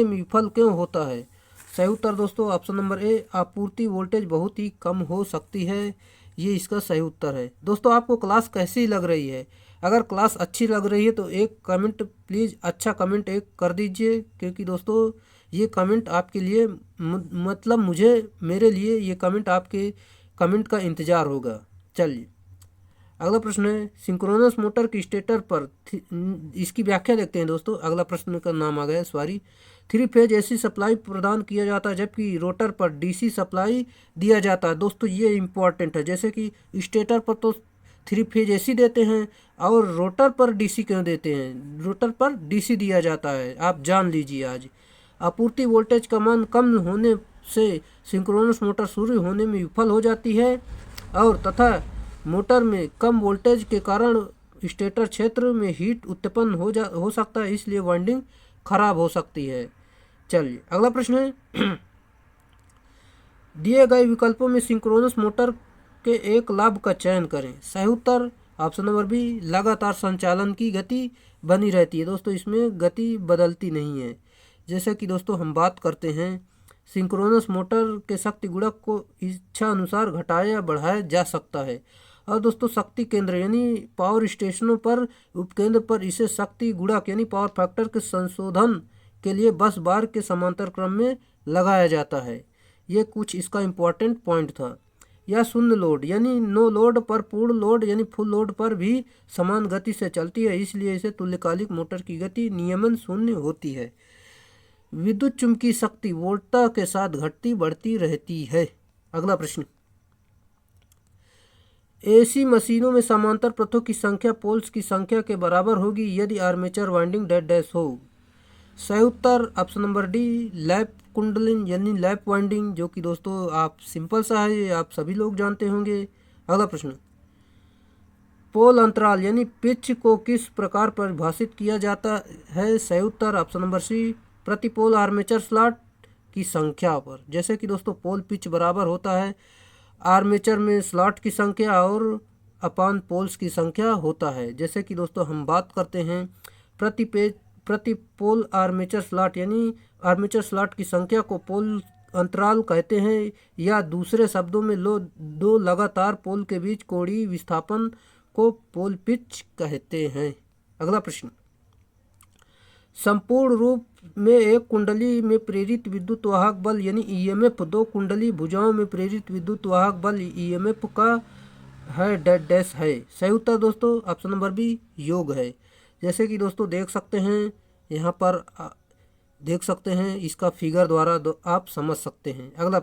में विफल क्यों होता है? सही उत्तर दोस्तों ऑप्शन नंबर ए, आपूर्ति वोल्टेज बहुत ही कम हो सकती है। ये इसका सही उत्तर है। दोस्तों आपको क्लास कैसी लग रही है? अगर क्लास अच्छी लग रही है तो एक कमेंट प्लीज़, अच्छा कमेंट एक कर दीजिए, क्योंकि दोस्तों ये कमेंट आपके लिए मतलब मेरे लिए ये कमेंट आपके कमेंट का इंतज़ार होगा। चलिए अगला प्रश्न है, सिंक्रोनस मोटर की स्टेटर पर इसकी व्याख्या देखते हैं दोस्तों। अगला प्रश्न का नाम आ गया, सॉरी। 3 फेज एसी सप्लाई प्रदान किया जाता है जबकि रोटर पर डीसी सप्लाई दिया जाता है। दोस्तों ये इम्पोर्टेंट है, जैसे कि स्टेटर पर तो 3 फेज एसी देते हैं और रोटर पर डीसी क्यों देते हैं? रोटर पर डीसी दिया जाता है, आप जान लीजिए आज। आपूर्ति वोल्टेज का मान कम होने से सिंक्रोनस मोटर शुरू होने में विफल हो जाती है और तथा मोटर में कम वोल्टेज के कारण स्टेटर क्षेत्र में हीट उत्पन्न हो सकता है, इसलिए वाइंडिंग खराब हो सकती है। चलिए अगला प्रश्न है, दिए गए विकल्पों में सिंक्रोनस मोटर के एक लाभ का चयन करें। सही उत्तर ऑप्शन नंबर बी, लगातार संचालन की गति बनी रहती है। दोस्तों इसमें गति बदलती नहीं है। जैसे कि दोस्तों हम बात करते हैं, सिंक्रोनस मोटर के शक्ति गुणक को इच्छा अनुसार घटाया या बढ़ाया जा सकता है। और दोस्तों शक्ति केंद्र यानी पावर स्टेशनों पर उपकेंद्र पर इसे शक्ति गुणक यानी पावर फैक्टर के संशोधन के लिए बस बार के समांतर क्रम में लगाया जाता है। ये कुछ इसका इम्पोर्टेंट पॉइंट था। या शून्य लोड यानी नो लोड पर पूर्ण लोड यानी फुल लोड पर भी समान गति से चलती है, इसलिए इसे तुल्यकालिक मोटर की गति नियमन शून्य होती है। विद्युत चुंबकीय शक्ति वोल्टता के साथ घटती बढ़ती रहती है। अगला प्रश्न, एसी मशीनों में समांतर पथों की संख्या पोल्स की संख्या के बराबर होगी यदि आर्मेचर वाइंडिंग डैश डैश हो। सही उत्तर ऑप्शन नंबर डी, लैप कुंडलिन यानी लैप वाइंडिंग, जो कि दोस्तों आप सिंपल सा है, आप सभी लोग जानते होंगे। अगला प्रश्न, पोल अंतराल यानी पिच को किस प्रकार परिभाषित किया जाता है? सही उत्तर ऑप्शन नंबर सी, प्रति पोल आर्मेचर स्लॉट की संख्या पर। जैसे कि दोस्तों पोल पिच बराबर होता है आर्मेचर में स्लॉट की संख्या और अपान पोल्स की संख्या होता है। जैसे कि दोस्तों हम बात करते हैं प्रति पोल आर्मेचर स्लॉट यानी आर्मेचर स्लॉट की संख्या को पोल अंतराल कहते हैं, या दूसरे शब्दों में दो लगातार पोल के बीच कोणीय विस्थापन को पोल पिच कहते हैं। अगला प्रश्न, संपूर्ण रूप में एक कुंडली में प्रेरित विद्युत वाहक बल यानी ईएमएफ दो कुंडली भुजाओं में प्रेरित विद्युत वाहक बल ईएमएफ का है डैश डैश है। सही उत्तर दोस्तों ऑप्शन नंबर बी, योग है। जैसे कि दोस्तों देख सकते हैं, यहाँ पर देख सकते हैं, इसका फिगर द्वारा आप समझ सकते हैं। अगला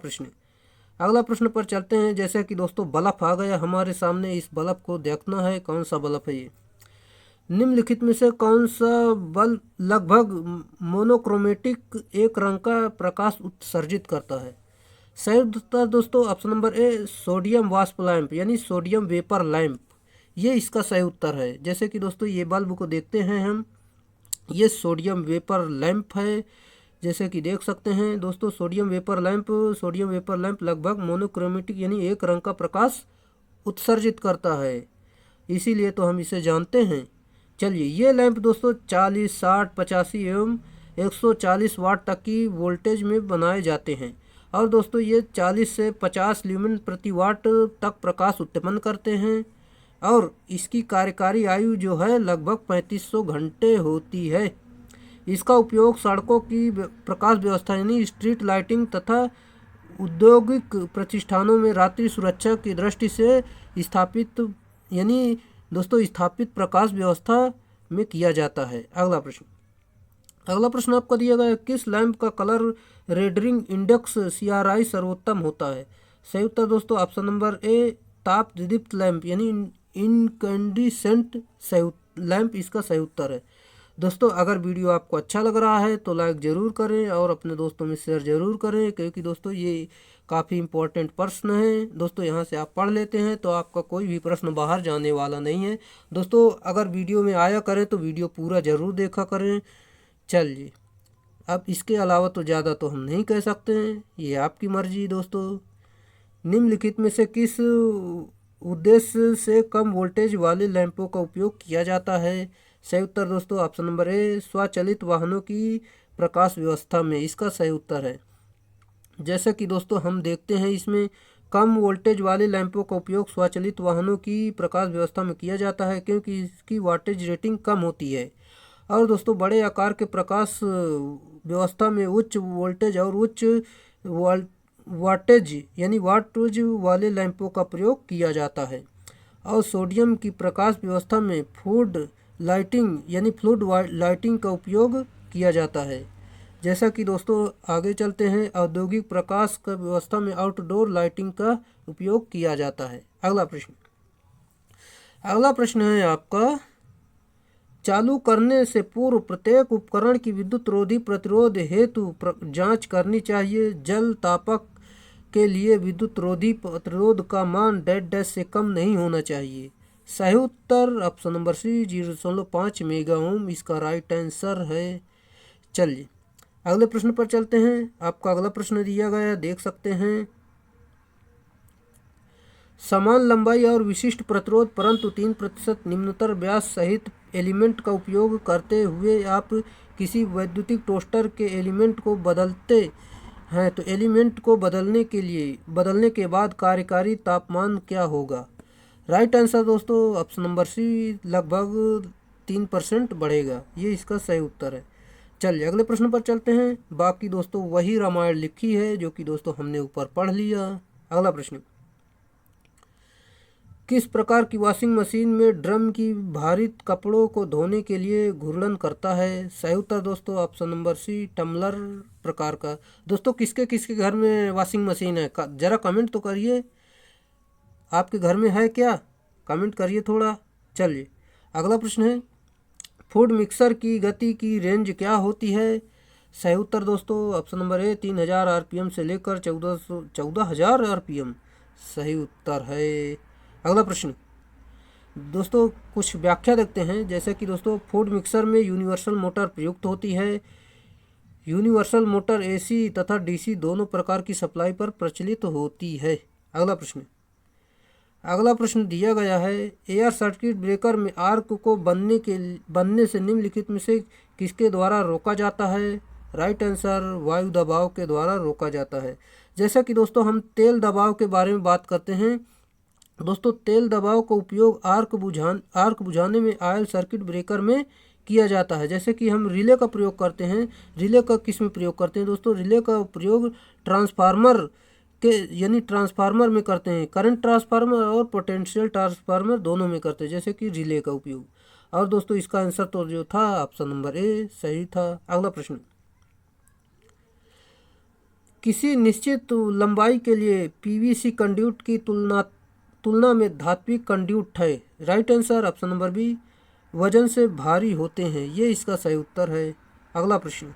प्रश्न पर चलते हैं। जैसे कि दोस्तों बल्ब आ गया हमारे सामने, इस बल्ब को देखना है कौन सा बल्ब है ये। निम्नलिखित में से कौन सा बल्ब लगभग मोनोक्रोमेटिक एक रंग का प्रकाश उत्सर्जित करता है? सही उत्तर दोस्तों ऑप्शन नंबर ए, सोडियम वाष्प लैंप यानी सोडियम वेपर लैंप, ये इसका सही उत्तर है। जैसे कि दोस्तों ये बल्ब को देखते हैं हम, ये सोडियम वेपर लैंप है। जैसे कि देख सकते हैं दोस्तों सोडियम वेपर लैंप लगभग मोनोक्रोमेटिक यानी एक रंग का प्रकाश उत्सर्जित करता है, इसीलिए तो हम इसे जानते हैं। चलिए ये लैंप दोस्तों 40, 60, 85 एवं 140 वाट तक की वोल्टेज में बनाए जाते हैं और दोस्तों ये 40 से 50 ल्यूमेन प्रति वाट तक प्रकाश उत्पन्न करते हैं और इसकी कार्यकारी आयु जो है लगभग 3500 घंटे होती है। इसका उपयोग सड़कों की प्रकाश व्यवस्था यानी स्ट्रीट लाइटिंग तथा औद्योगिक प्रतिष्ठानों में रात्रि सुरक्षा की दृष्टि से स्थापित प्रकाश व्यवस्था में किया जाता है। अगला प्रश्न आपको दिया गया है, किस लैंप का कलर रेडरिंग इंडेक्स CRI सर्वोत्तम होता है? सही उत्तर दोस्तों ऑप्शन नंबर ए, ताप दीप्त लैंप यानी इनकैंडिसेंट लैंप इसका सही उत्तर है। दोस्तों अगर वीडियो आपको अच्छा लग रहा है तो लाइक ज़रूर करें और अपने दोस्तों में शेयर ज़रूर करें, क्योंकि दोस्तों ये काफ़ी इम्पोर्टेंट प्रश्न है। दोस्तों यहाँ से आप पढ़ लेते हैं तो आपका कोई भी प्रश्न बाहर जाने वाला नहीं है। दोस्तों अगर वीडियो में आया करें तो वीडियो पूरा ज़रूर देखा करें। चलिए, अब इसके अलावा तो ज़्यादा तो हम नहीं कह सकते हैं, ये आपकी मर्जी। दोस्तों निम्नलिखित में से किस उद्देश्य से कम वोल्टेज वाले लैंपों का उपयोग किया जाता है? सही उत्तर दोस्तों ऑप्शन नंबर ए, स्वचालित वाहनों की प्रकाश व्यवस्था में इसका सही उत्तर है। जैसा कि दोस्तों हम देखते हैं इसमें कम वोल्टेज वाले लैंपों का उपयोग स्वचालित वाहनों की प्रकाश व्यवस्था में किया जाता है, क्योंकि इसकी वाटेज रेटिंग कम होती है। और दोस्तों बड़े आकार के प्रकाश व्यवस्था में उच्च वोल्टेज और उच्च वाटेज यानी वाटेज वाले लैंपों का प्रयोग किया जाता है। और सोडियम की प्रकाश व्यवस्था में फ्लूड लाइटिंग यानी फ्लूड लाइटिंग का उपयोग किया जाता है। जैसा कि दोस्तों आगे चलते हैं, औद्योगिक प्रकाश का व्यवस्था में आउटडोर लाइटिंग का उपयोग किया जाता है। अगला प्रश्न है आपका, चालू करने से पूर्व प्रत्येक उपकरण की विद्युत रोधी प्रतिरोध हेतु जांच करनी चाहिए। जल तापक के लिए विद्युत रोधी प्रतिरोध का मान डैश से कम नहीं होना चाहिए। सही उत्तर option number C 0.5 mega ohm इसका राइट आंसर है। चलिए अगले प्रश्न पर चलते हैं। आपका अगला प्रश्न दिया गया देख सकते हैं, समान लंबाई और विशिष्ट प्रतिरोध परंतु 3% निम्नतर व्यास सहित एलिमेंट का उपयोग करते हुए आप किसी वैद्युतिक टोस्टर के एलिमेंट को बदलते हैं तो एलिमेंट को बदलने के बाद कार्यकारी तापमान क्या होगा? राइट आंसर दोस्तों ऑप्शन नंबर सी, लगभग 3% बढ़ेगा। ये इसका सही उत्तर है। चलिए अगले प्रश्न पर चलते हैं। बाकी दोस्तों वही रामायण लिखी है जो कि दोस्तों हमने ऊपर पढ़ लिया। अगला प्रश्न, किस प्रकार की वॉशिंग मशीन में ड्रम की भारित कपड़ों को धोने के लिए घूर्णन करता है? सही उत्तर दोस्तों ऑप्शन नंबर सी, टम्बलर प्रकार का। दोस्तों किसके किसके घर में वॉशिंग मशीन है? ज़रा कमेंट तो करिए, आपके घर में है क्या? कमेंट करिए थोड़ा। चलिए अगला प्रश्न है, फूड मिक्सर की गति की रेंज क्या होती है? सही उत्तर दोस्तों ऑप्शन नंबर ए, 3000 आरपीएम से लेकर 14,000 आरपीएम सही उत्तर है। अगला प्रश्न दोस्तों कुछ व्याख्या देखते हैं। जैसे कि दोस्तों फूड मिक्सर में यूनिवर्सल मोटर प्रयुक्त होती है। यूनिवर्सल मोटर एसी तथा डीसी दोनों प्रकार की सप्लाई पर प्रचलित होती है। अगला प्रश्न दिया गया है, एयर सर्किट ब्रेकर में आर्क को बनने से निम्नलिखित में से किसके द्वारा रोका जाता है? राइट आंसर, वायु दबाव के द्वारा रोका जाता है। जैसा कि दोस्तों हम तेल दबाव के बारे में बात करते हैं। दोस्तों तेल दबाव का उपयोग आर्क बुझाने में ऑयल सर्किट ब्रेकर में किया जाता है। जैसे कि हम रिले का प्रयोग करते हैं। रिले का किस में प्रयोग करते हैं दोस्तों? रिले का प्रयोग ट्रांसफार्मर में करते हैं। करंट ट्रांसफार्मर और पोटेंशियल ट्रांसफार्मर दोनों में करते हैं, जैसे कि रिले का उपयोग। और दोस्तों इसका आंसर तो जो था ऑप्शन नंबर ए सही था। अगला प्रश्न, किसी निश्चित लंबाई के लिए पीवीसी कंड्यूट की तुलना में धात्विक कंड्यूट है? Right answer option number B, वजन से भारी होते हैं। ये इसका सही उत्तर है। अगला प्रश्न,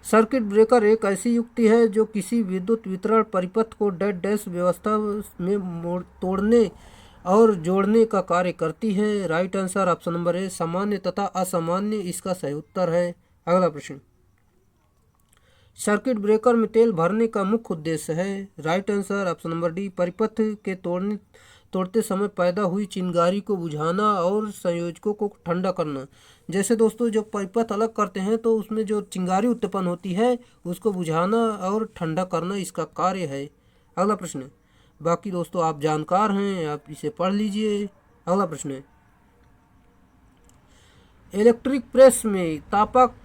सर्किट ब्रेकर एक ऐसी युक्ति है जो किसी विद्युत वितरण परिपथ को डैश व्यवस्था में तोड़ने और जोड़ने का कार्य करती है। राइट आंसर ऑप्शन नंबर ए, सामान्य तथा असामान्य इसका सही उत्तर है। अगला प्रश्न, सर्किट ब्रेकर में तेल भरने का मुख्य उद्देश्य है? Right answer option number D, परिपथ के तोड़ते समय पैदा हुई चिंगारी को बुझाना और संयोजकों को ठंडा करना। जैसे दोस्तों जब परिपथ अलग करते हैं तो उसमें जो चिंगारी उत्पन्न होती है उसको बुझाना और ठंडा करना इसका कार्य है। अगला प्रश्न, बाकी दोस्तों आप जानकार हैं, आप इसे पढ़ लीजिए। अगला प्रश्न है, इलेक्ट्रिक प्रेस में तापक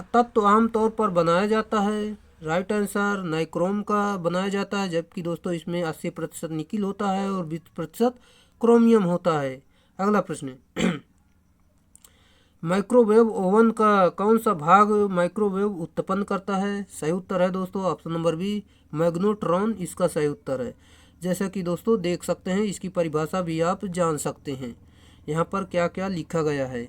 तत्व आमतौर पर बनाया जाता है। राइट आंसर, नाइक्रोम का बनाया जाता है, जबकि दोस्तों इसमें 80% निकिल होता है और 20% क्रोमियम होता है। अगला प्रश्न, माइक्रोवेव ओवन का कौन सा भाग माइक्रोवेव उत्पन्न करता है? सही उत्तर है दोस्तों ऑप्शन नंबर बी, मैग्नेट्रॉन इसका सही उत्तर है। जैसा कि दोस्तों देख सकते हैं, इसकी परिभाषा भी आप जान सकते हैं यहाँ पर क्या क्या लिखा गया है।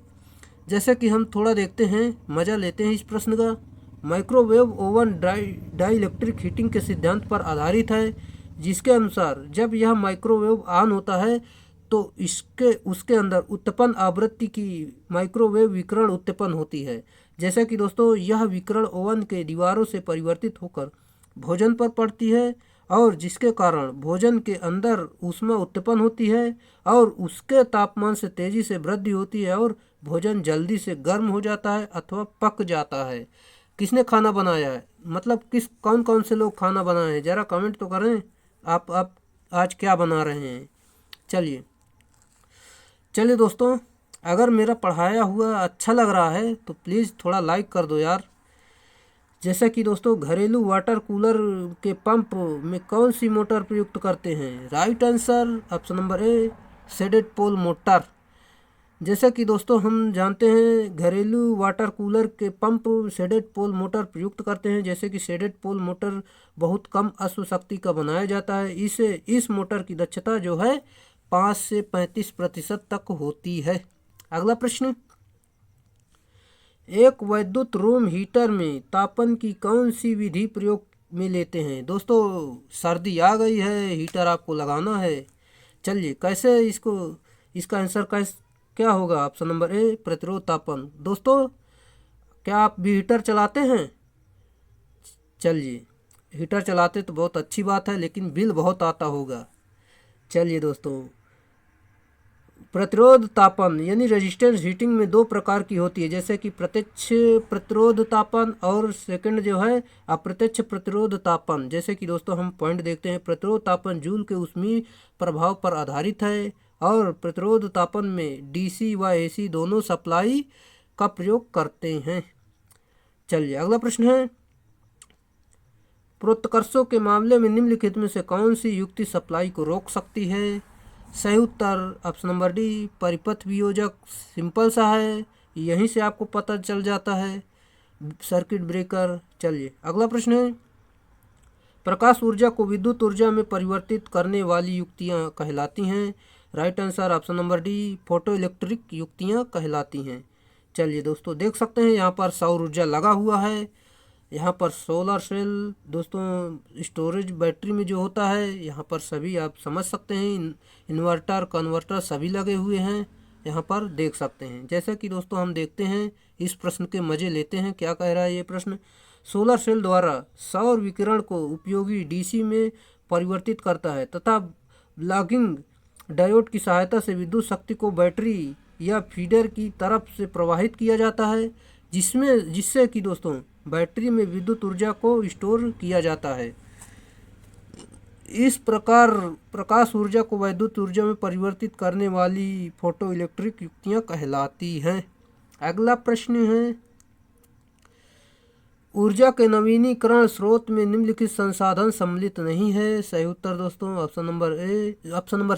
जैसे कि हम थोड़ा देखते हैं, मज़ा लेते हैं इस प्रश्न का। Microwave oven dielectric heating के सिद्धांत पर आधारित है, जिसके अनुसार जब यह माइक्रोवेव ऑन होता है तो उसके अंदर उत्पन्न आवृत्ति की माइक्रोवेव विकिरण उत्पन्न होती है। जैसे कि दोस्तों यह विकिरण ओवन के दीवारों से परिवर्तित होकर भोजन पर पड़ती है और जिसके कारण भोजन के अंदर ऊष्मा उत्पन्न होती है और उसके तापमान से तेजी से वृद्धि होती है और भोजन जल्दी से गर्म हो जाता है अथवा पक जाता है। किसने खाना बनाया है, मतलब कौन कौन से लोग खाना बनाए हैं, ज़रा कमेंट तो करें। आप आज क्या बना रहे हैं। चलिए दोस्तों, अगर मेरा पढ़ाया हुआ अच्छा लग रहा है तो प्लीज़ थोड़ा लाइक कर दो यार। जैसा कि दोस्तों घरेलू वाटर कूलर के पंप में कौन सी मोटर प्रयुक्त करते हैं। Right answer option number A, shaded pole motor. जैसा कि दोस्तों हम जानते हैं घरेलू वाटर कूलर के पंप शेडेड पोल मोटर प्रयुक्त करते हैं। जैसे कि शेडेड पोल मोटर बहुत कम अश्व शक्ति का बनाया जाता है। इस मोटर की दक्षता जो है 5 से 35% तक होती है। अगला प्रश्न, एक वैद्युत रूम हीटर में तापन की कौन सी विधि प्रयोग में लेते हैं। दोस्तों सर्दी आ गई है, हीटर आपको लगाना है। चलिए कैसे इसका आंसर क्या होगा। ऑप्शन नंबर ए, प्रतिरोध तापन। दोस्तों क्या आप भी हीटर चलाते हैं। चलिए हीटर चलाते तो बहुत अच्छी बात है, लेकिन बिल बहुत आता होगा। चलिए दोस्तों, प्रतिरोध तापन यानी रेजिस्टेंस हीटिंग में 2 प्रकार की होती है। जैसे कि प्रत्यक्ष प्रतिरोध तापन और सेकंड जो है अप्रत्यक्ष प्रतिरोध तापन। जैसे कि दोस्तों हम पॉइंट देखते हैं, प्रतिरोध तापन जूल के ऊष्मीय प्रभाव पर आधारित है और प्रतिरोध तापन में डीसी व एसी दोनों सप्लाई का प्रयोग करते हैं। चलिए अगला प्रश्न है, प्रोत्कर्षों के मामले में निम्नलिखित में से कौन सी युक्ति सप्लाई को रोक सकती है। सही उत्तर ऑप्शन नंबर डी, परिपथ वियोजक। सिंपल सा है, यहीं से आपको पता चल जाता है, सर्किट ब्रेकर। चलिए अगला प्रश्न है, प्रकाश ऊर्जा को विद्युत ऊर्जा में परिवर्तित करने वाली युक्तियां कहलाती हैं। Right answer option number D, photo electric युक्तियां कहलाती हैं। चलिए दोस्तों देख सकते हैं यहाँ पर सौर ऊर्जा लगा हुआ है, यहाँ पर सोलर सेल दोस्तों स्टोरेज बैटरी में जो होता है, यहाँ पर सभी आप समझ सकते हैं, इन्वर्टर कन्वर्टर सभी लगे हुए हैं, यहाँ पर देख सकते हैं। जैसा कि दोस्तों हम देखते हैं इस प्रश्न के मज़े लेते हैं। क्या कह रहा है ये प्रश्न, सोलर सेल द्वारा सौर विकिरण को उपयोगी डीसी में परिवर्तित करता है तथा लॉगिंग डायोड की सहायता से विद्युत शक्ति को बैटरी या फीडर की तरफ से प्रवाहित किया जाता है, जिससे कि दोस्तों बैटरी में विद्युत ऊर्जा को स्टोर किया जाता है। इस प्रकार प्रकाश ऊर्जा को विद्युत ऊर्जा में परिवर्तित करने वाली फोटो इलेक्ट्रिक युक्तियां कहलाती हैं। अगला प्रश्न है, ऊर्जा के नवीनीकरण स्रोत में निम्नलिखित संसाधन सम्मिलित नहीं है। सही उत्तर दोस्तों ऑप्शन नंबर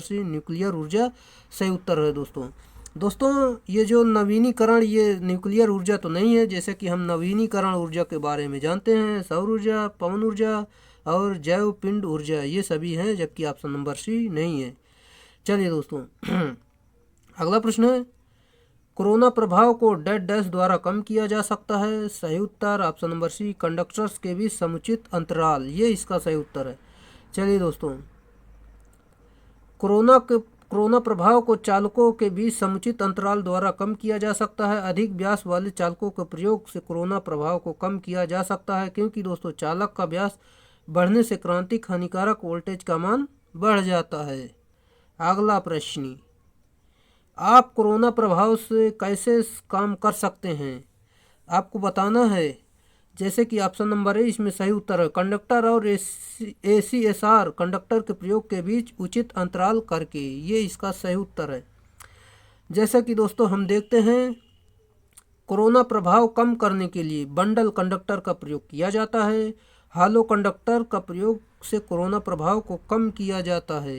सी, न्यूक्लियर ऊर्जा सही उत्तर है दोस्तों ये जो नवीनीकरण, ये न्यूक्लियर ऊर्जा तो नहीं है। जैसे कि हम नवीनीकरण ऊर्जा के बारे में जानते हैं, सौर ऊर्जा, पवन ऊर्जा और जैव पिंड ऊर्जा, ये सभी हैं, जबकि ऑप्शन नंबर सी नहीं है। चलिए दोस्तों अगला प्रश्न है, कोरोना प्रभाव को डैश द्वारा कम किया जा सकता है। सही उत्तर ऑप्शन नंबर सी, कंडक्टर्स के बीच समुचित अंतराल, ये इसका सही उत्तर है। चलिए दोस्तों, कोरोना प्रभाव को चालकों के बीच समुचित अंतराल द्वारा कम किया जा सकता है। अधिक व्यास वाले चालकों के प्रयोग से कोरोना प्रभाव को कम किया जा सकता है, क्योंकि दोस्तों चालक का व्यास बढ़ने से क्रांतिक हानिकारक वोल्टेज का मान बढ़ जाता है। अगला प्रश्न, आप कोरोना प्रभाव से कैसे काम कर सकते हैं, आपको बताना है। जैसे कि ऑप्शन नंबर है इसमें सही उत्तर है, कंडक्टर और ACSR कंडक्टर के प्रयोग के बीच उचित अंतराल करके, ये इसका सही उत्तर है। जैसा कि दोस्तों हम देखते हैं कोरोना प्रभाव कम करने के लिए बंडल कंडक्टर का प्रयोग किया जाता है। हालो कंडक्टर का प्रयोग से कोरोना प्रभाव को कम किया जाता है।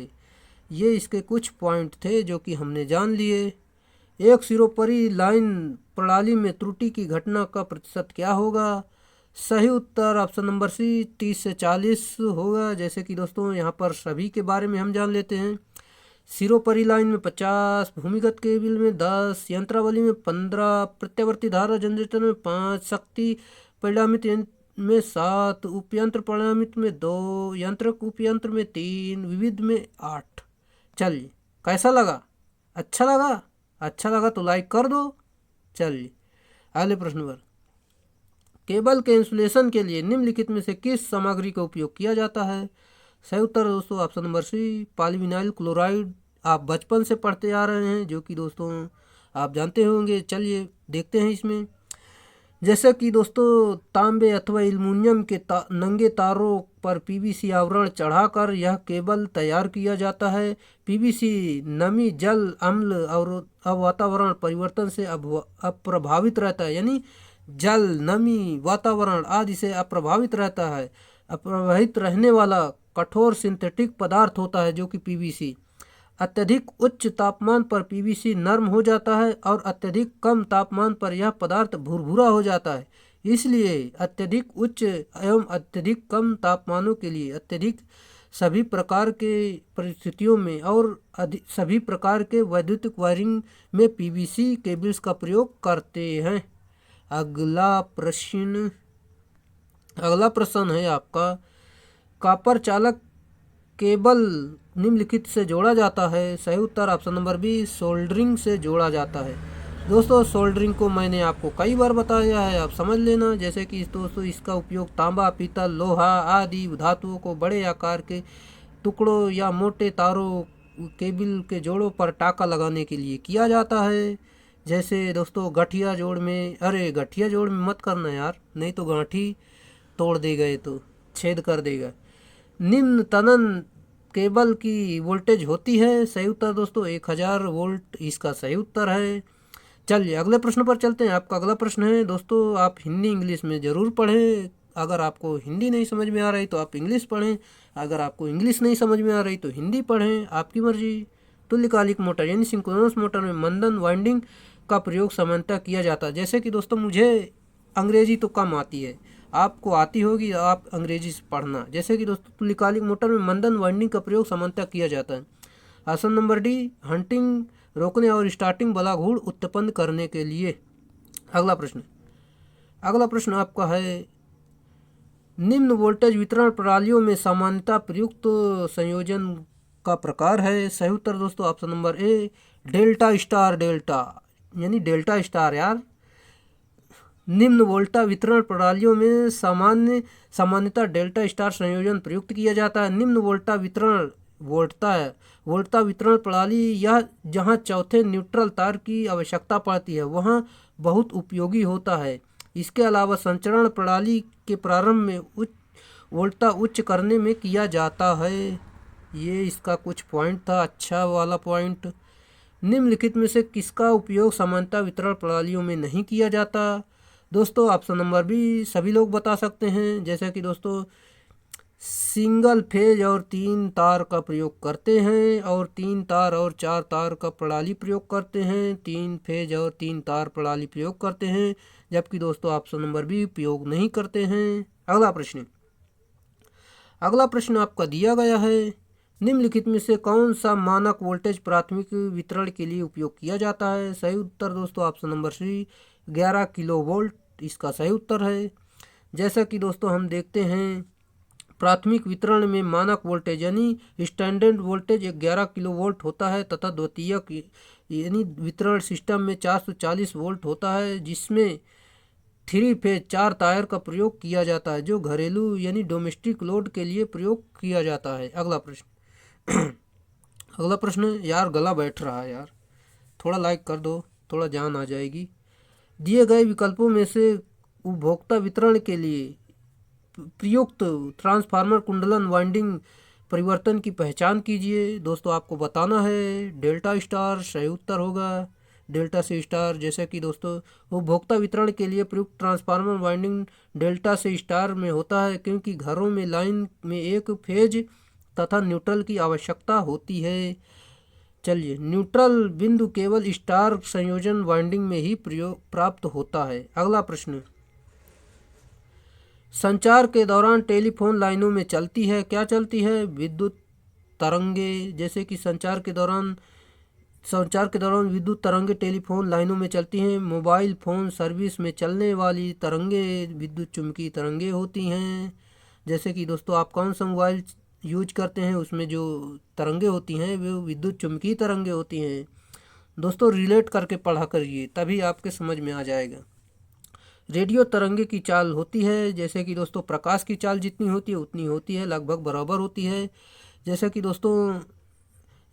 ये इसके कुछ पॉइंट थे जो कि हमने जान लिए। एक सिरोपरी लाइन प्रणाली में त्रुटि की घटना का प्रतिशत क्या होगा। सही उत्तर ऑप्शन नंबर सी 30 से 40 होगा। जैसे कि दोस्तों यहाँ पर सभी के बारे में हम जान लेते हैं। सिरोपरी लाइन में 50, भूमिगत केबल में 10, यंत्रावली में 15, प्रत्यावर्ती धारा जनरेटर में 5, शक्ति परिणामित में 7, उपयंत्र परिणामित में 2, यंत्रक उपयंत्र में 3, विविध में 8। चलिए, कैसा लगा? अच्छा लगा? अच्छा लगा तो लाइक कर दो। चलिए अगले प्रश्न पर। केबल के इंसुलेशन के लिए निम्नलिखित में से किस सामग्री का उपयोग किया जाता है? सही उत्तर दोस्तों option number C polyvinyl chloride. आप बचपन से पढ़ते आ रहे हैं, जो कि दोस्तों आप जानते होंगे। चलिए देखते हैं इसमें। जैसे कि दोस्तों तांबे अथवा एल्युमिनियम के नंगे तारों पर पीवीसी आवरण चढ़ाकर यह केबल तैयार किया जाता है। पीवीसी नमी, जल, अम्ल और वातावरण परिवर्तन से अप्रभावित रहता है, यानी जल, नमी, वातावरण आदि से अप्रभावित रहता है। अप्रभावित रहने वाला कठोर सिंथेटिक पदार्थ होता है जो कि पीवीसी। अत्यधिक उच्च तापमान पर पीवीसी नरम हो जाता है और अत्यधिक कम तापमान पर यह पदार्थ भुरभुरा हो जाता है। इसलिए अत्यधिक उच्च एवं अत्यधिक कम तापमानों के लिए अत्यधिक सभी प्रकार के परिस्थितियों में और सभी प्रकार के वैद्युतिक वायरिंग में पीवीसी केबल्स का प्रयोग करते हैं। अगला प्रश्न है आपका। कॉपर चालक केबल निम्नलिखित से जोड़ा जाता है। सही उत्तर ऑप्शन नंबर बी सोल्डरिंग से जोड़ा जाता है। दोस्तों सोल्डरिंग को मैंने आपको कई बार बताया है, आप समझ लेना। जैसे कि दोस्तों इसका उपयोग तांबा, पीतल, लोहा आदि धातुओं को बड़े आकार के टुकड़ों या मोटे तारों केबल के जोड़ों पर टाका लगाने के लिए किया जाता है। जैसे दोस्तों गठिया जोड़ में, अरे गठिया जोड़ में मत करना यार, नहीं तो गांठी तोड़ देगा, ये तो छेद कर देगा। निम्न तनन केबल की वोल्टेज होती है। सही उत्तर दोस्तों 1000 वोल्ट इसका सही उत्तर है। चलिए अगले प्रश्न पर चलते हैं। आपका अगला प्रश्न है दोस्तों, आप हिंदी इंग्लिश में ज़रूर पढ़ें। अगर आपको हिंदी नहीं समझ में आ रही तो आप इंग्लिश पढ़ें, अगर आपको इंग्लिश नहीं समझ में आ रही तो हिंदी पढ़ें, आपकी मर्जी। तुल्यकालिक मोटर यानी सिंक्रोनस मोटर में मंदन वाइंडिंग का प्रयोग सामान्यतः किया जाता है। जैसे कि दोस्तों मुझे अंग्रेजी तो कम आती है, आपको आती होगी, आप अंग्रेजी से पढ़ना। जैसे कि दोस्तों तुल्यकालिक मोटर में मंदन वाइंडिंग का प्रयोग सामान्यतः किया जाता है। ऑप्शन नंबर डी हंटिंग रोकने और स्टार्टिंग बलाघूर्ण उत्पन्न करने के लिए। अगला प्रश्न आपका है, निम्न वोल्टेज वितरण प्रणालियों में सामान्यतः प्रयुक्त संयोजन का प्रकार है। सही उत्तर दोस्तों ऑप्शन नंबर ए डेल्टा स्टार, डेल्टा यानी डेल्टा स्टार यार। निम्न वोल्टा वितरण प्रणालियों में सामान्यतः डेल्टा स्टार संयोजन प्रयुक्त किया जाता है। निम्न वोल्टा वितरण प्रणाली यह जहां चौथे न्यूट्रल तार की आवश्यकता पड़ती है वहां बहुत उपयोगी होता है। इसके अलावा संचरण प्रणाली के प्रारंभ में वोल्टा उच्च करने में किया जाता है। ये इसका कुछ पॉइंट था, अच्छा वाला पॉइंट। निम्नलिखित में से किसका उपयोग सामान्यतः वितरण प्रणालियों में नहीं किया जाता? दोस्तों ऑप्शन नंबर बी सभी लोग बता सकते हैं। जैसा कि दोस्तों सिंगल फेज और 3 तार का प्रयोग करते हैं, और 3 तार और 4 तार का प्रणाली प्रयोग करते हैं। 3 फेज और 3 तार प्रणाली प्रयोग करते हैं, जबकि दोस्तों ऑप्शन नंबर बी उपयोग नहीं करते हैं। अगला प्रश्न आपका दिया गया है, निम्नलिखित में से कौन सा मानक वोल्टेज प्राथमिक वितरण के लिए उपयोग किया जाता है? सही उत्तर दोस्तों option number C 11 kilo volt इसका सही उत्तर है। जैसा कि दोस्तों हम देखते हैं प्राथमिक वितरण में मानक वोल्टेज यानी स्टैंडर्ड वोल्टेज 11 किलो वोल्ट होता है तथा द्वितीयक यानी वितरण सिस्टम में 440 वोल्ट होता है, जिसमें 3 फेज 4 तार का प्रयोग किया जाता है, जो घरेलू यानी डोमेस्टिक लोड के लिए प्रयोग किया जाता है। अगला प्रश्न यार गला बैठ रहा है यार, थोड़ा लाइक कर दो, थोड़ा जान आ जाएगी। दिए गए विकल्पों में से उपभोक्ता वितरण के लिए प्रयुक्त ट्रांसफार्मर कुंडलन वाइंडिंग परिवर्तन की पहचान कीजिए। दोस्तों आपको बताना है डेल्टा स्टार सही उत्तर होगा, डेल्टा से स्टार। जैसे कि दोस्तों उपभोक्ता वितरण के लिए प्रयुक्त ट्रांसफार्मर वाइंडिंग डेल्टा से स्टार में होता है, क्योंकि घरों में लाइन में एक फेज तथा न्यूट्रल की आवश्यकता होती है। चलिए न्यूट्रल बिंदु केवल स्टार संयोजन वाइंडिंग में ही प्राप्त होता है। अगला प्रश्न संचार के दौरान टेलीफोन लाइनों में चलती है, क्या चलती है? विद्युत तरंगे। जैसे कि संचार के दौरान विद्युत तरंगे टेलीफोन लाइनों में चलती हैं। मोबाइल फ़ोन सर्विस में चलने वाली तरंगे विद्युत चुम्बकीय तरंगे होती हैं। जैसे कि दोस्तों आप कौन सा मोबाइल यूज करते हैं, उसमें जो तरंगे होती हैं वो विद्युत चुम्बकीय तरंगे होती हैं। दोस्तों रिलेट करके पढ़ा करिए, तभी आपके समझ में आ जाएगा। रेडियो तरंगे की चाल होती है, जैसे कि दोस्तों प्रकाश की चाल जितनी होती है उतनी होती है, लगभग बराबर होती है। जैसे कि दोस्तों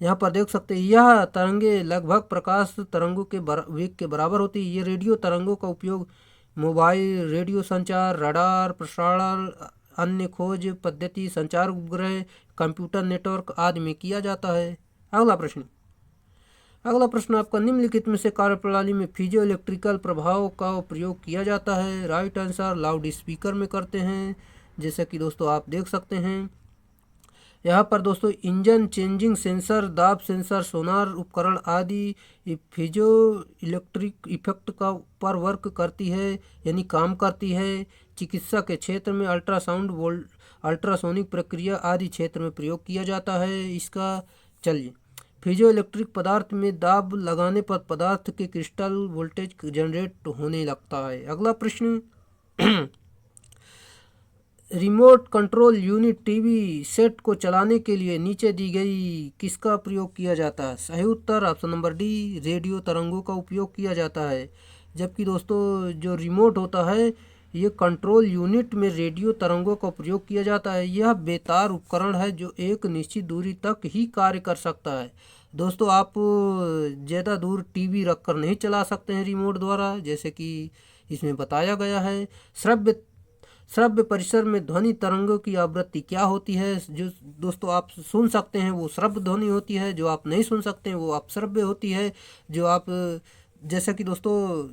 यहाँ पर देख सकते हैं, यह तरंगे लगभग प्रकाश तरंगों के वेग के बराबर होती है। ये रेडियो तरंगों का उपयोग मोबाइल, रेडियो संचार, रडार, प्रसारण, अन्य खोज पद्धति, संचार उपग्रह, कंप्यूटर नेटवर्क आदि में किया जाता है। अगला प्रश्न आपका, निम्नलिखित में से कार्यप्रणाली में फिजियो इलेक्ट्रिकल प्रभाव का प्रयोग किया जाता है? राइट आंसर लाउड स्पीकर में करते हैं। जैसे कि दोस्तों आप देख सकते हैं यहाँ पर दोस्तों इंजन चेंजिंग सेंसर, दाब सेंसर, सोनार उपकरण आदि फिजियो इलेक्ट्रिक इफेक्ट का पर वर्क करती है, यानी काम करती है। चिकित्सा के क्षेत्र में अल्ट्रासाउंड, अल्ट्रासोनिक प्रक्रिया आदि क्षेत्र में प्रयोग किया जाता है इसका। चलिए, फिजियो इलेक्ट्रिक पदार्थ में दाब लगाने पर पदार्थ के क्रिस्टल वोल्टेज जनरेट होने लगता है। अगला प्रश्न, remote control unit TV set को चलाने के लिए नीचे दी गई किसका प्रयोग किया जाता है? सही उत्तर ऑप्शन नंबर डी, रेडियो तरंगों का उपयोग किया जाता है। जबकि दोस्तों जो रिमोट होता है ये कंट्रोल यूनिट में रेडियो तरंगों का प्रयोग किया जाता है। यह बेतार उपकरण है जो एक निश्चित दूरी तक ही कार्य कर सकता है। दोस्तों आप ज़्यादा दूर टीवी रखकर नहीं चला सकते हैं रिमोट द्वारा, जैसे कि इसमें बताया गया है। श्रव्य परिसर में ध्वनि तरंगों की आवृत्ति क्या होती है? जो दोस्तों आप सुन सकते हैं वो श्रव्य ध्वनि होती है, जो आप नहीं सुन सकते हैं वो अपश्रव्य होती है। जो आप जैसा कि दोस्तों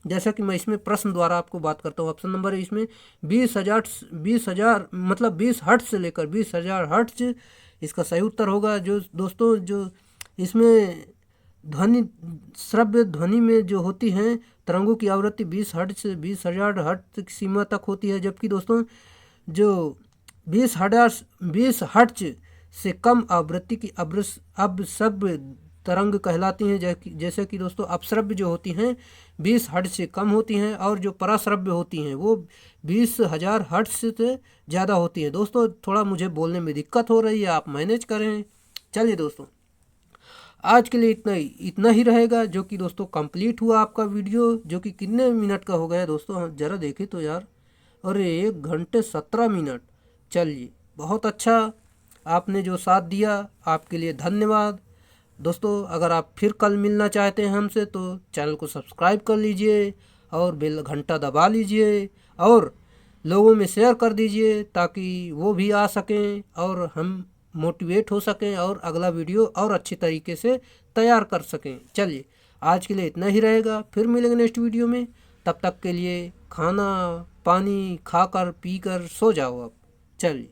जैसा कि मैं इसमें प्रश्न द्वारा आपको बात करता हूँ, ऑप्शन नंबर है इसमें 20,000 मतलब 20 हर्ट्ज से लेकर 20,000 हर्ट्ज इसका सही उत्तर होगा। जो दोस्तों जो इसमें श्रव्य ध्वनि में जो होती हैं तरंगों की आवृत्ति 20 हर्ट्ज से 20,000 हर्ट्ज की सीमा तक होती है। जबकि दोस्तों जो 20 हर्ट्ज से कम आवृत्ति की अपश्रव्य तरंग कहलाती हैं। जैसे कि दोस्तों अपश्रव्य जो होती हैं 20 हर्ट्ज से कम होती हैं, और जो पराश्रव्य होती हैं वो 20,000 हर्ट्ज से ज़्यादा होती हैं। दोस्तों थोड़ा मुझे बोलने में दिक्कत हो रही है, आप मैनेज करें। चलिए दोस्तों आज के लिए इतना ही रहेगा, जो कि दोस्तों कंप्लीट हुआ आपका वीडियो, जो कि कितने मिनट का हो गया दोस्तों? हम ज़रा देखें तो यार, अरे 1 घंटे 17 मिनट। चलिए बहुत अच्छा, आपने जो साथ दिया आपके लिए धन्यवाद। दोस्तों अगर आप फिर कल मिलना चाहते हैं हमसे तो चैनल को सब्सक्राइब कर लीजिए और बेल घंटा दबा लीजिए और लोगों में शेयर कर दीजिए, ताकि वो भी आ सकें और हम मोटिवेट हो सकें और अगला वीडियो और अच्छे तरीके से तैयार कर सकें। चलिए आज के लिए इतना ही रहेगा, फिर मिलेंगे नेक्स्ट वीडियो में। तब तक के लिए खाना पानी खाकर पीकर सो जाओ अब। चलिए।